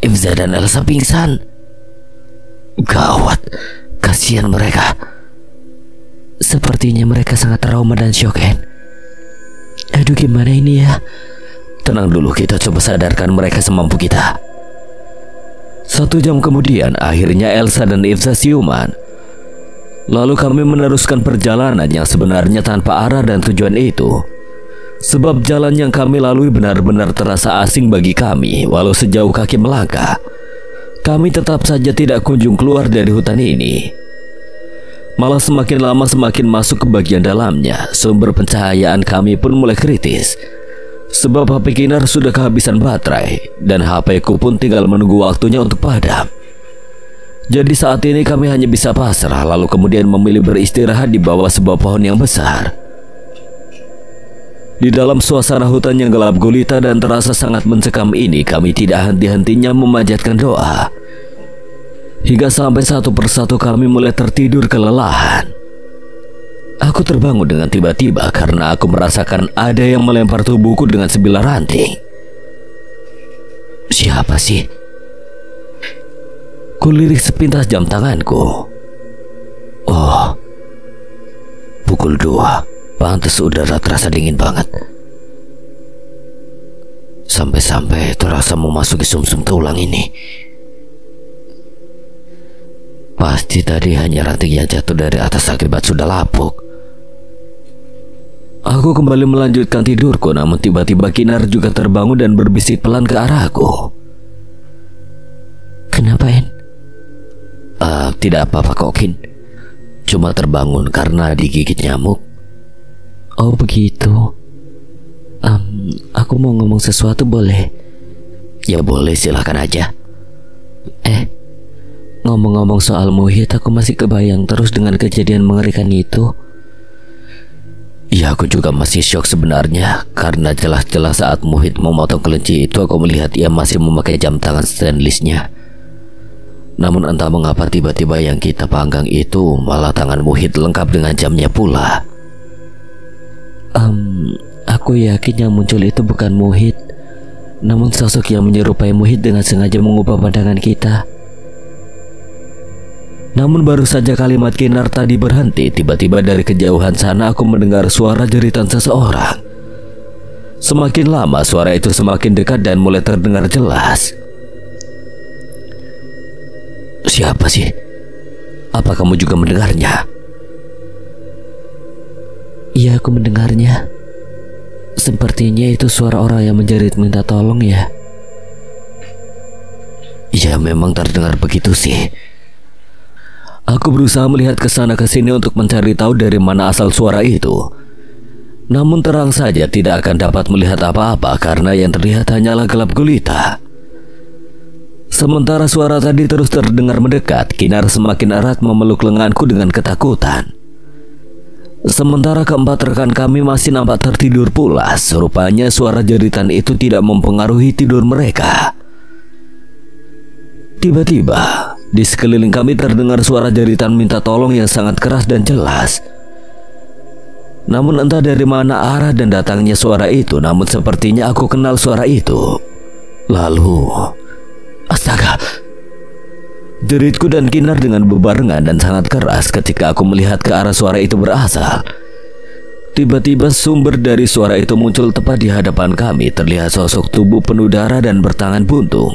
Ifza dan Elsa pingsan. Gawat, kasihan mereka. Sepertinya mereka sangat trauma dan shock, Aduh, gimana ini ya? Tenang dulu, kita coba sadarkan mereka semampu kita. 1 jam kemudian, akhirnya Elsa dan Ifza siuman. Lalu kami meneruskan perjalanan yang sebenarnya tanpa arah dan tujuan itu. Sebab jalan yang kami lalui benar-benar terasa asing bagi kami. Walau sejauh kaki melangkah, kami tetap saja tidak kunjung keluar dari hutan ini. Malah semakin lama semakin masuk ke bagian dalamnya. Sumber pencahayaan kami pun mulai kritis. Sebab HP Kinar sudah kehabisan baterai dan HP ku pun tinggal menunggu waktunya untuk padam. Jadi saat ini kami hanya bisa pasrah, lalu kemudian memilih beristirahat di bawah sebuah pohon yang besar. Di dalam suasana hutan yang gelap gulita dan terasa sangat mencekam ini, kami tidak henti-hentinya memanjatkan doa. Hingga sampai satu persatu kami mulai tertidur kelelahan. Aku terbangun dengan tiba-tiba karena aku merasakan ada yang melempar tubuhku dengan sebilah ranting. Siapa sih? Kulirik sepintas jam tanganku. Oh, pukul 2. Pantes udara terasa dingin banget. Sampai-sampai terasa memasuki sumsum tulang ini. Pasti tadi hanya ranting yang jatuh dari atas akibat sudah lapuk. Aku kembali melanjutkan tidurku, namun tiba-tiba Kinar juga terbangun dan berbisik pelan ke arahku. Kenapa, En? Tidak apa-apa kok, Kin. Cuma terbangun karena digigit nyamuk. Oh begitu. Aku mau ngomong sesuatu, boleh? Ya boleh, silakan aja. Ngomong-ngomong soal Muhit, aku masih kebayang terus dengan kejadian mengerikan itu. Ya, aku juga masih syok sebenarnya. Karena jelas-jelas saat Muhit memotong kelinci itu, aku melihat ia masih memakai jam tangan stainlessnya. Namun entah mengapa tiba-tiba yang kita panggang itu malah tangan Muhit lengkap dengan jamnya pula. Aku yakin yang muncul itu bukan Muhit, namun sosok yang menyerupai Muhit dengan sengaja mengubah pandangan kita. Namun baru saja kalimat Kinar tadi berhenti, tiba-tiba dari kejauhan sana aku mendengar suara jeritan seseorang. Semakin lama suara itu semakin dekat dan mulai terdengar jelas. Siapa sih? Apa kamu juga mendengarnya? Iya, aku mendengarnya. Sepertinya itu suara orang yang menjerit minta tolong ya. Ya, memang terdengar begitu sih. Aku berusaha melihat ke sana ke sini untuk mencari tahu dari mana asal suara itu. Namun terang saja tidak akan dapat melihat apa-apa karena yang terlihat hanyalah gelap gulita. Sementara suara tadi terus terdengar mendekat, Kinar semakin erat memeluk lenganku dengan ketakutan. Sementara keempat rekan kami masih nampak tertidur pulas. Rupanya suara jeritan itu tidak mempengaruhi tidur mereka. Tiba-tiba di sekeliling kami terdengar suara jeritan minta tolong yang sangat keras dan jelas. Namun entah dari mana arah dan datangnya suara itu, namun sepertinya aku kenal suara itu. Lalu, astaga! Jeritku dan Kinar dengan bebarengan dan sangat keras ketika aku melihat ke arah suara itu berasal. Tiba-tiba sumber dari suara itu muncul tepat di hadapan kami. Terlihat sosok tubuh penuh darah dan bertangan buntung.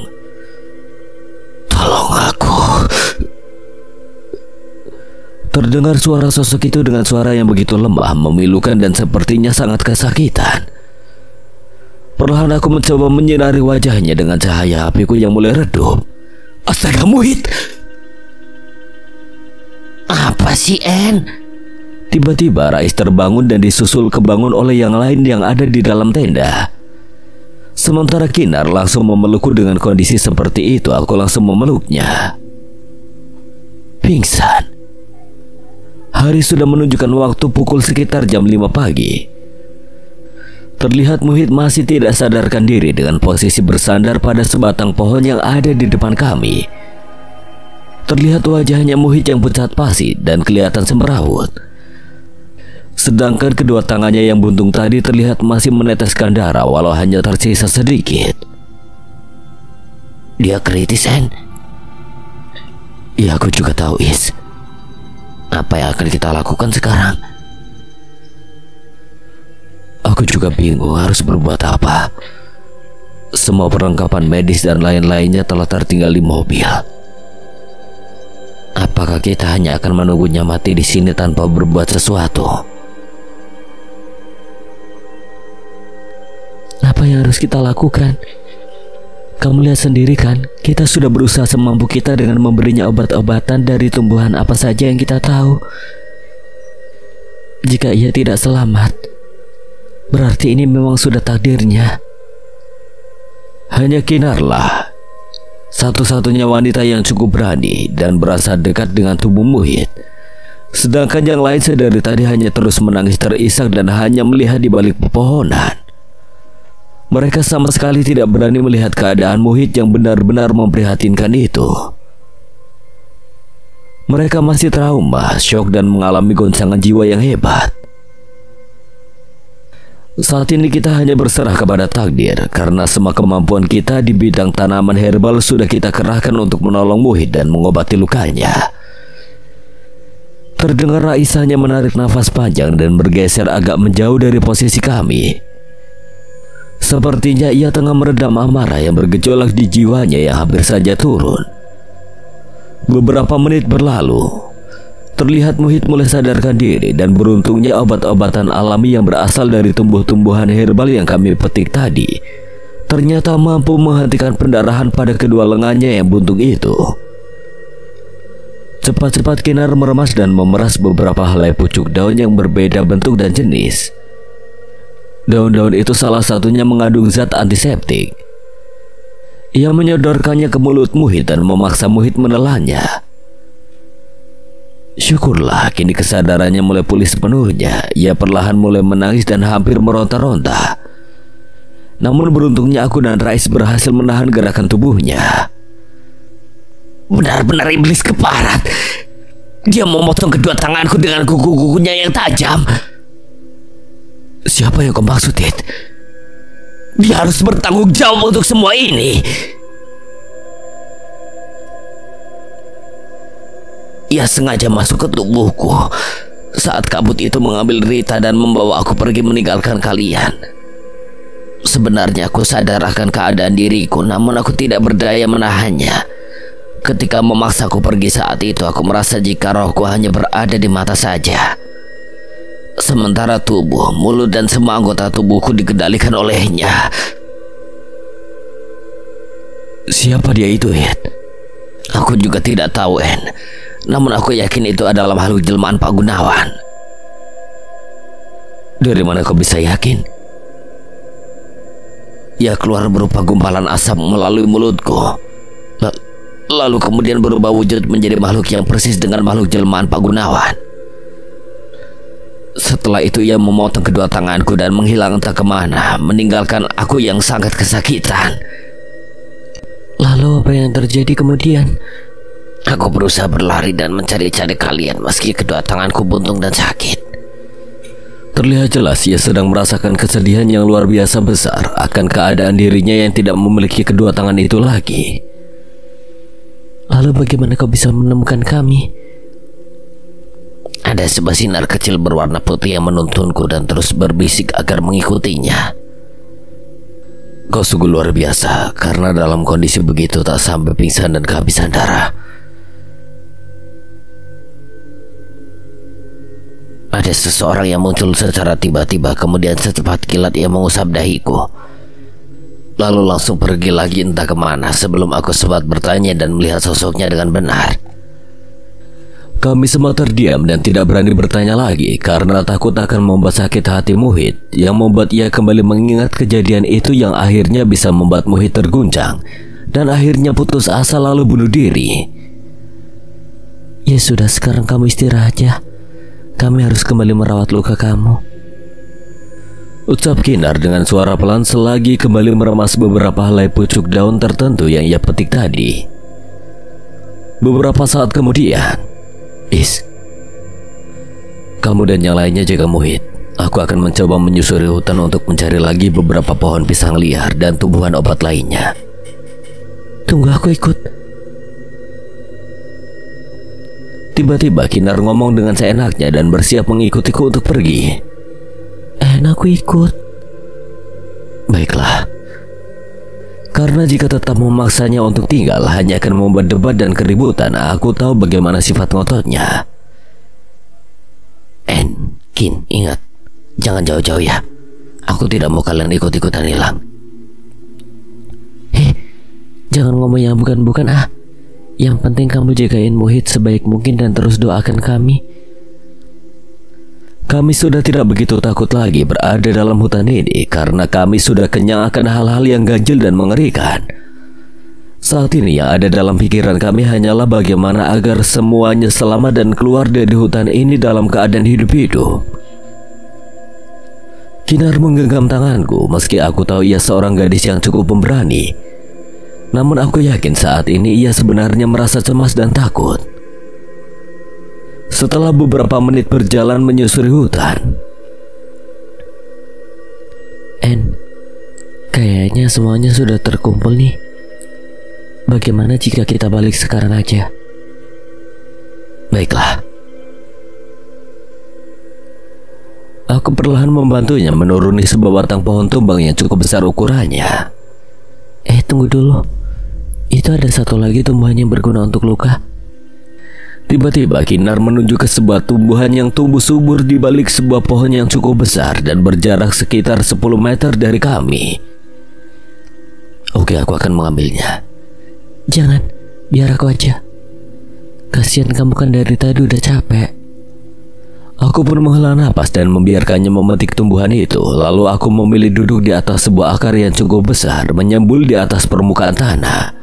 Tolong aku! Terdengar suara sosok itu dengan suara yang begitu lemah, memilukan dan sepertinya sangat kesakitan. Perlahan aku mencoba menyinari wajahnya dengan cahaya apiku yang mulai redup. Astaga, Muhit! Apa sih, En? Tiba-tiba Rais terbangun dan disusul kebangun oleh yang lain yang ada di dalam tenda. Sementara Kinar langsung memelukku dengan kondisi seperti itu. Aku langsung memeluknya. Pingsan. Hari sudah menunjukkan waktu pukul sekitar jam 5 pagi. Terlihat Muhit masih tidak sadarkan diri dengan posisi bersandar pada sebatang pohon yang ada di depan kami. Terlihat wajahnya Muhit yang pucat pasi dan kelihatan semrawut. Sedangkan kedua tangannya yang buntung tadi terlihat masih meneteskan darah walau hanya tersisa sedikit. Dia kritis, En? Ya, aku juga tahu, Is. Apa yang akan kita lakukan sekarang? Aku juga bingung harus berbuat apa. Semua perlengkapan medis dan lain-lainnya telah tertinggal di mobil. Apa apakah kita hanya akan menunggunya mati di sini tanpa berbuat sesuatu? Apa yang harus kita lakukan? Kamu lihat sendiri kan, kita sudah berusaha semampu kita dengan memberinya obat-obatan dari tumbuhan apa saja yang kita tahu. Jika ia tidak selamat, berarti ini memang sudah takdirnya. Hanya Kinarlah satu-satunya wanita yang cukup berani dan berasa dekat dengan tubuh Muhid. Sedangkan yang lain sedari tadi hanya terus menangis terisak dan hanya melihat di balik pepohonan. Mereka sama sekali tidak berani melihat keadaan Muhid yang benar-benar memprihatinkan itu. Mereka masih trauma, syok dan mengalami goncangan jiwa yang hebat. Saat ini kita hanya berserah kepada takdir karena semua kemampuan kita di bidang tanaman herbal sudah kita kerahkan untuk menolong Muhid dan mengobati lukanya. Terdengar Raisanya menarik nafas panjang dan bergeser agak menjauh dari posisi kami. Sepertinya ia tengah meredam amarah yang bergejolak di jiwanya yang hampir saja turun. Beberapa menit berlalu, terlihat Muhid mulai sadarkan diri dan beruntungnya obat-obatan alami yang berasal dari tumbuh-tumbuhan herbal yang kami petik tadi ternyata mampu menghentikan pendarahan pada kedua lengannya yang buntung itu. Cepat-cepat Kinar meremas dan memeras beberapa helai pucuk daun yang berbeda bentuk dan jenis. Daun-daun itu salah satunya mengandung zat antiseptik. Ia menyodorkannya ke mulut Muhid dan memaksa Muhid menelannya. Syukurlah kini kesadarannya mulai pulih sepenuhnya. Ia perlahan mulai menangis dan hampir meronta-ronta. Namun beruntungnya aku dan Rais berhasil menahan gerakan tubuhnya. Benar-benar iblis keparat. Dia memotong kedua tanganku dengan kuku-kukunya yang tajam. Siapa yang kau maksud, Ed? Dia harus bertanggung jawab untuk semua ini. Ia sengaja masuk ke tubuhku saat kabut itu mengambil Rita dan membawa aku pergi meninggalkan kalian. Sebenarnya aku sadar akan keadaan diriku, namun aku tidak berdaya menahannya. Ketika memaksaku pergi saat itu, aku merasa jika rohku hanya berada di mata saja, sementara tubuh, mulut dan semua anggota tubuhku dikendalikan olehnya. Siapa dia itu, Ed? Aku juga tidak tahu, En. Namun aku yakin itu adalah makhluk jelmaan Pak Gunawan. Dari mana kau bisa yakin? Ia keluar berupa gumpalan asap melalui mulutku. Lalu kemudian berubah wujud menjadi makhluk yang persis dengan makhluk jelmaan Pak Gunawan. Setelah itu ia memotong kedua tanganku dan menghilang entah kemana, meninggalkan aku yang sangat kesakitan. Lalu apa yang terjadi kemudian? Aku berusaha berlari dan mencari-cari kalian meski kedua tanganku buntung dan sakit. Terlihat jelas ia sedang merasakan kesedihan yang luar biasa besar akan keadaan dirinya yang tidak memiliki kedua tangan itu lagi. Lalu bagaimana kau bisa menemukan kami? Ada sebuah sinar kecil berwarna putih yang menuntunku dan terus berbisik agar mengikutinya. Kau sungguh luar biasa, karena dalam kondisi begitu tak sampai pingsan dan kehabisan darah. Ada seseorang yang muncul secara tiba-tiba, kemudian secepat kilat ia mengusap dahiku, lalu langsung pergi lagi entah kemana sebelum aku sempat bertanya dan melihat sosoknya dengan benar. Kami semua terdiam dan tidak berani bertanya lagi karena takut akan membuat sakit hati Muhid, yang membuat ia kembali mengingat kejadian itu yang akhirnya bisa membuat Muhid terguncang dan akhirnya putus asa lalu bunuh diri. Ya sudah, sekarang kamu istirahat ya. Kami harus kembali merawat luka kamu, ucap Kinar dengan suara pelan selagi kembali meremas beberapa helai pucuk daun tertentu yang ia petik tadi. Beberapa saat kemudian, kamu dan yang lainnya jaga Muhid. Aku akan mencoba menyusuri hutan untuk mencari lagi beberapa pohon pisang liar dan tumbuhan obat lainnya. Tunggu, aku ikut. Tiba-tiba Kinar ngomong dengan seenaknya dan bersiap mengikutiku untuk pergi. Aku ikut. Baiklah. Karena jika tetap memaksanya untuk tinggal hanya akan membuat debat dan keributan. Aku tahu bagaimana sifat ngototnya. Kin, ingat, jangan jauh-jauh ya. Aku tidak mau kalian ikut-ikutan hilang. Jangan ngomong yang bukan-bukan ah. Yang penting kamu jagain Muhid sebaik mungkin dan terus doakan kami. Kami sudah tidak begitu takut lagi berada dalam hutan ini karena kami sudah kenyang akan hal-hal yang ganjil dan mengerikan. Saat ini yang ada dalam pikiran kami hanyalah bagaimana agar semuanya selamat dan keluar dari hutan ini dalam keadaan hidup-hidup. Kinar menggenggam tanganku meski aku tahu ia seorang gadis yang cukup pemberani. Namun aku yakin saat ini ia sebenarnya merasa cemas dan takut. Setelah beberapa menit berjalan menyusuri hutan, kayaknya semuanya sudah terkumpul nih. Bagaimana jika kita balik sekarang aja? Baiklah. Aku perlahan membantunya menuruni sebuah batang pohon tumbang yang cukup besar ukurannya. Tunggu dulu. Itu ada satu lagi tumbuhan yang berguna untuk luka. Tiba-tiba Kinar menunjuk ke sebuah tumbuhan yang tumbuh subur di balik sebuah pohon yang cukup besar dan berjarak sekitar 10 meter dari kami. Oke, aku akan mengambilnya. Jangan, biar aku aja. Kasihan kamu kan dari tadi udah capek. Aku pun menghela napas dan membiarkannya memetik tumbuhan itu. Lalu aku memilih duduk di atas sebuah akar yang cukup besar menyembul di atas permukaan tanah.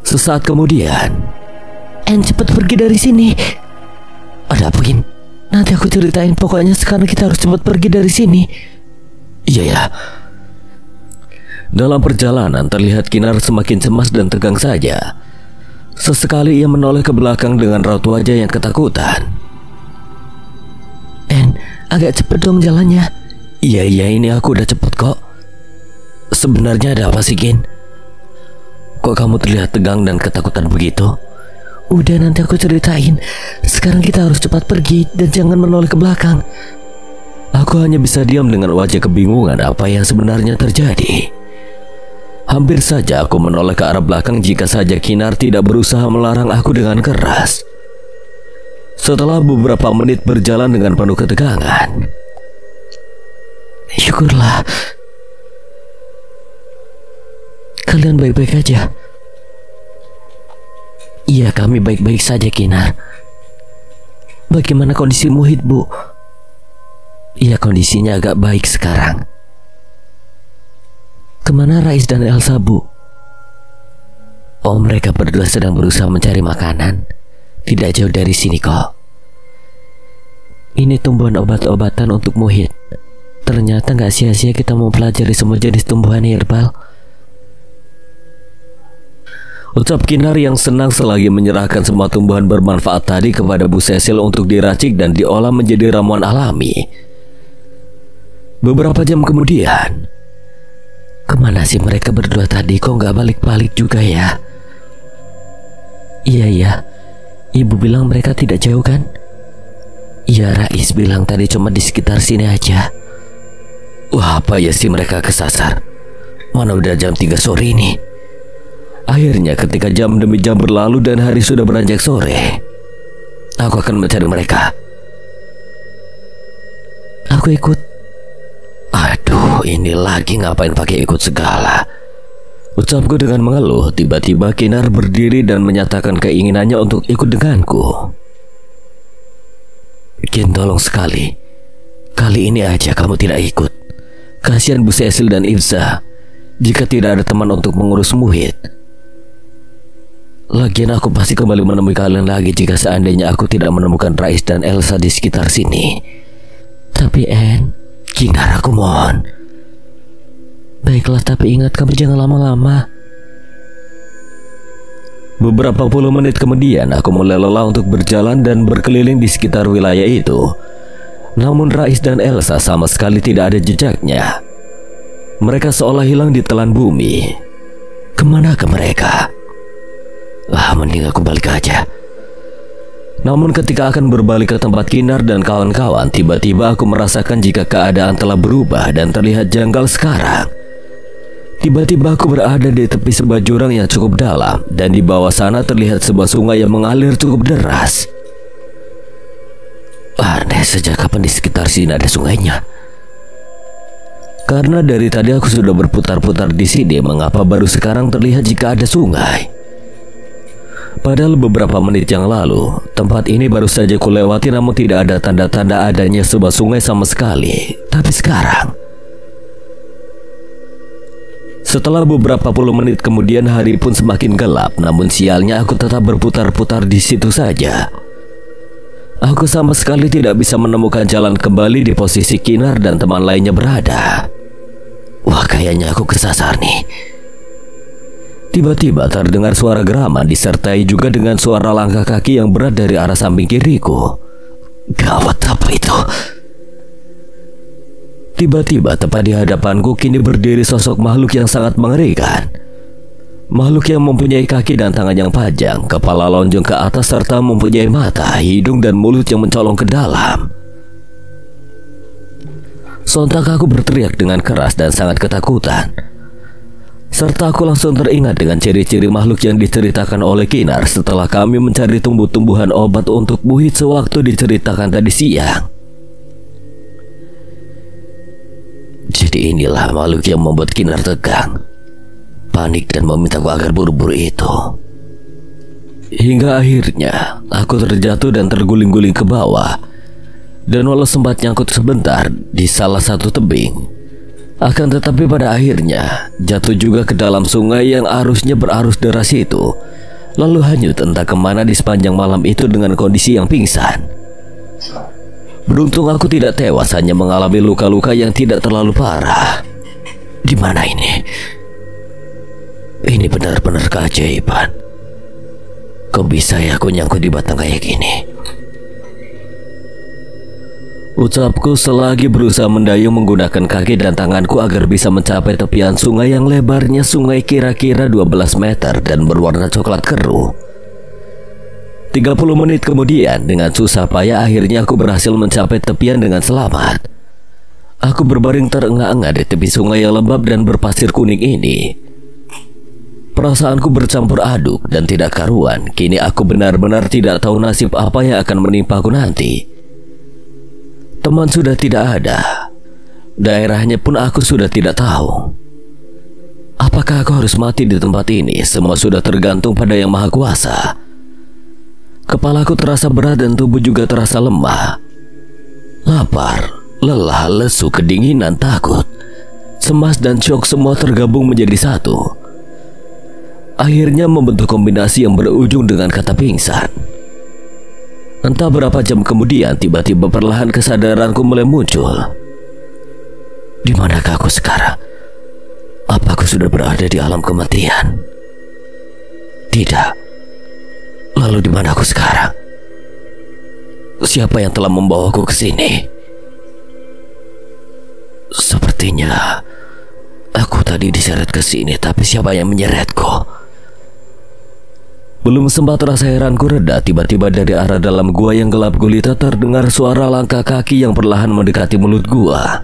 Sesaat kemudian, Cepet pergi dari sini. Ada apa, Kin? Nanti aku ceritain, pokoknya sekarang kita harus cepat pergi dari sini. Iya ya. Dalam perjalanan terlihat Kinar semakin cemas dan tegang saja. Sesekali ia menoleh ke belakang dengan raut wajah yang ketakutan. Agak cepet dong jalannya. Iya, ini aku udah cepet kok. Sebenarnya ada apa sih, Kin? Kok kamu terlihat tegang dan ketakutan begitu? Udah, nanti aku ceritain. Sekarang kita harus cepat pergi dan jangan menoleh ke belakang. Aku hanya bisa diam dengan wajah kebingungan apa yang sebenarnya terjadi. Hampir saja aku menoleh ke arah belakang jika saja Kinar tidak berusaha melarang aku dengan keras. Setelah beberapa menit berjalan dengan penuh ketegangan, syukurlah kalian baik-baik aja. Iya, kami baik-baik saja, Kinar. Bagaimana kondisi Muhid, Bu? Iya, kondisinya agak baik sekarang. Kemana Rais dan Elsa, Bu? Oh, mereka berdua sedang berusaha mencari makanan. Tidak jauh dari sini kok. Ini tumbuhan obat-obatan untuk Muhid. Ternyata gak sia-sia kita mempelajari semua jenis tumbuhan herbal. Ucap Kinar yang senang selagi menyerahkan semua tumbuhan bermanfaat tadi kepada Bu Cecil untuk diracik dan diolah menjadi ramuan alami. Beberapa jam kemudian, kemana sih mereka berdua tadi? Kok gak balik-balik juga ya? Iya, Ibu bilang mereka tidak jauh kan? Iya, Rais bilang tadi cuma di sekitar sini aja. Wah, apa ya sih mereka kesasar? Mana udah jam 3 sore ini. Akhirnya ketika jam demi jam berlalu dan hari sudah beranjak sore, aku akan mencari mereka. Aku ikut. Aduh, ini lagi ngapain pakai ikut segala? Ucapku dengan mengeluh. Tiba-tiba Kinar berdiri dan menyatakan keinginannya untuk ikut denganku. Kin, tolong sekali. Kali ini aja kamu tidak ikut. Kasihan Bu Cecil dan Ibza jika tidak ada teman untuk mengurus Muhid. Lagian aku pasti kembali menemui kalian lagi jika seandainya aku tidak menemukan Rais dan Elsa di sekitar sini. Tapi Kinar, aku mohon. Baiklah, tapi ingat kamu jangan lama-lama. Beberapa puluh menit kemudian aku mulai lelah untuk berjalan dan berkeliling di sekitar wilayah itu. Namun Rais dan Elsa sama sekali tidak ada jejaknya. Mereka seolah hilang di telan bumi. Kemana ke mereka? Mending aku balik aja. Namun ketika akan berbalik ke tempat Kinar dan kawan-kawan, tiba-tiba aku merasakan jika keadaan telah berubah dan terlihat janggal sekarang. Tiba-tiba aku berada di tepi sebuah jurang yang cukup dalam, dan di bawah sana terlihat sebuah sungai yang mengalir cukup deras. Aneh, sejak kapan di sekitar sini ada sungainya? Karena dari tadi aku sudah berputar-putar di sini, mengapa baru sekarang terlihat jika ada sungai? Padahal beberapa menit yang lalu, tempat ini baru saja kulewati namun tidak ada tanda-tanda adanya sebuah sungai sama sekali. Tapi sekarang, setelah beberapa puluh menit kemudian, hari pun semakin gelap, namun sialnya aku tetap berputar-putar di situ saja. Aku sama sekali tidak bisa menemukan jalan kembali di posisi Kinar dan teman lainnya berada. Wah, kayaknya aku kesasar nih. Tiba-tiba terdengar suara geraman disertai juga dengan suara langkah kaki yang berat dari arah samping kiriku. Gawat, apa itu? Tiba-tiba tepat di hadapanku kini berdiri sosok makhluk yang sangat mengerikan. Makhluk yang mempunyai kaki dan tangan yang panjang, kepala lonjong ke atas serta mempunyai mata, hidung dan mulut yang mencolong ke dalam. Sontak aku berteriak dengan keras dan sangat ketakutan. Serta aku langsung teringat dengan ciri-ciri makhluk yang diceritakan oleh Kinar setelah kami mencari tumbuh-tumbuhan obat untuk Muhit sewaktu diceritakan tadi siang. Jadi inilah makhluk yang membuat Kinar tegang, panik dan memintaku agar buru-buru itu. Hingga akhirnya aku terjatuh dan terguling-guling ke bawah. Dan walau sempat nyangkut sebentar di salah satu tebing, akan tetapi pada akhirnya jatuh juga ke dalam sungai yang arusnya berarus deras itu, lalu hanyut entah kemana di sepanjang malam itu dengan kondisi yang pingsan. Beruntung aku tidak tewas, hanya mengalami luka-luka yang tidak terlalu parah. Di mana ini? Ini benar-benar keajaiban. Kok bisa ya aku nyangkut di batang kayak gini? Ucapku selagi berusaha mendayung menggunakan kaki dan tanganku agar bisa mencapai tepian sungai yang lebarnya sungai kira-kira 12 meter dan berwarna coklat keruh. 30 menit kemudian, dengan susah payah akhirnya aku berhasil mencapai tepian dengan selamat. Aku berbaring terengah-engah di tepi sungai yang lembab dan berpasir kuning ini. Perasaanku bercampur aduk dan tidak karuan. Kini aku benar-benar tidak tahu nasib apa yang akan menimpaku nanti. Teman sudah tidak ada. Daerahnya pun aku sudah tidak tahu. Apakah aku harus mati di tempat ini? Semua sudah tergantung pada Yang Maha Kuasa. Kepalaku terasa berat dan tubuh juga terasa lemah. Lapar, lelah, lesu, kedinginan, takut, cemas dan syok semua tergabung menjadi satu. Akhirnya membentuk kombinasi yang berujung dengan kata pingsan. Entah berapa jam kemudian, tiba-tiba perlahan kesadaranku mulai muncul. Di manakah aku sekarang? Apa aku sudah berada di alam kematian? Tidak. Lalu di mana aku sekarang? Siapa yang telah membawaku ke sini? Sepertinya aku tadi diseret ke sini, tapi siapa yang menyeretku? Belum sempat rasa heranku reda, tiba-tiba dari arah dalam gua yang gelap gulita terdengar suara langkah kaki yang perlahan mendekati mulut gua.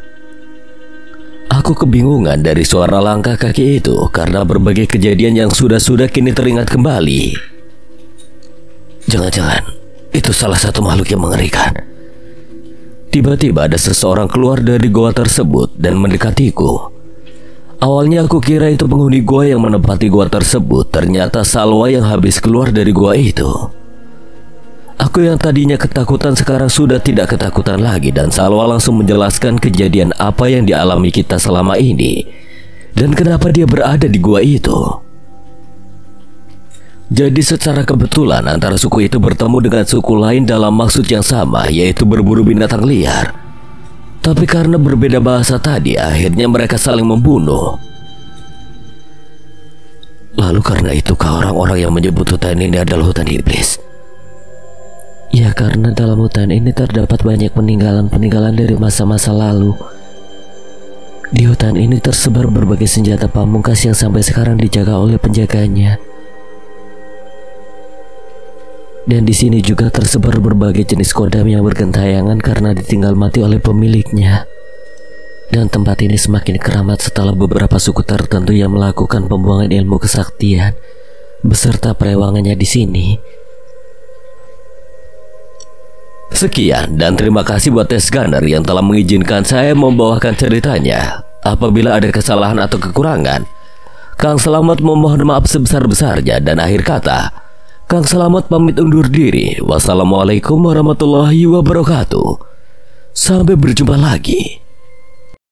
Aku kebingungan dari suara langkah kaki itu karena berbagai kejadian yang sudah-sudah kini teringat kembali. Jangan-jangan itu salah satu makhluk yang mengerikan. Tiba-tiba ada seseorang keluar dari gua tersebut dan mendekatiku. Awalnya aku kira itu penghuni gua yang menempati gua tersebut. Ternyata Salwa yang habis keluar dari gua itu. Aku yang tadinya ketakutan sekarang sudah tidak ketakutan lagi, dan Salwa langsung menjelaskan kejadian apa yang dialami kita selama ini dan kenapa dia berada di gua itu. Jadi secara kebetulan antara suku itu bertemu dengan suku lain dalam maksud yang sama, yaitu berburu binatang liar. Tapi karena berbeda bahasa tadi, akhirnya mereka saling membunuh. Lalu karena itukah orang-orang yang menyebut hutan ini adalah hutan iblis? Ya, karena dalam hutan ini terdapat banyak peninggalan-peninggalan dari masa-masa lalu. Di hutan ini tersebar berbagai senjata pamungkas yang sampai sekarang dijaga oleh penjaganya. Dan di sini juga tersebar berbagai jenis kodam yang bergentayangan karena ditinggal mati oleh pemiliknya. Dan tempat ini semakin keramat setelah beberapa suku tertentu yang melakukan pembuangan ilmu kesaktian beserta perewangannya di sini. Sekian dan terima kasih buat Tes Gunner yang telah mengizinkan saya membawakan ceritanya. Apabila ada kesalahan atau kekurangan, Kang Selamat memohon maaf sebesar-besarnya. Dan akhir kata, Kang Selamat pamit undur diri. Wassalamualaikum warahmatullahi wabarakatuh. Sampai berjumpa lagi.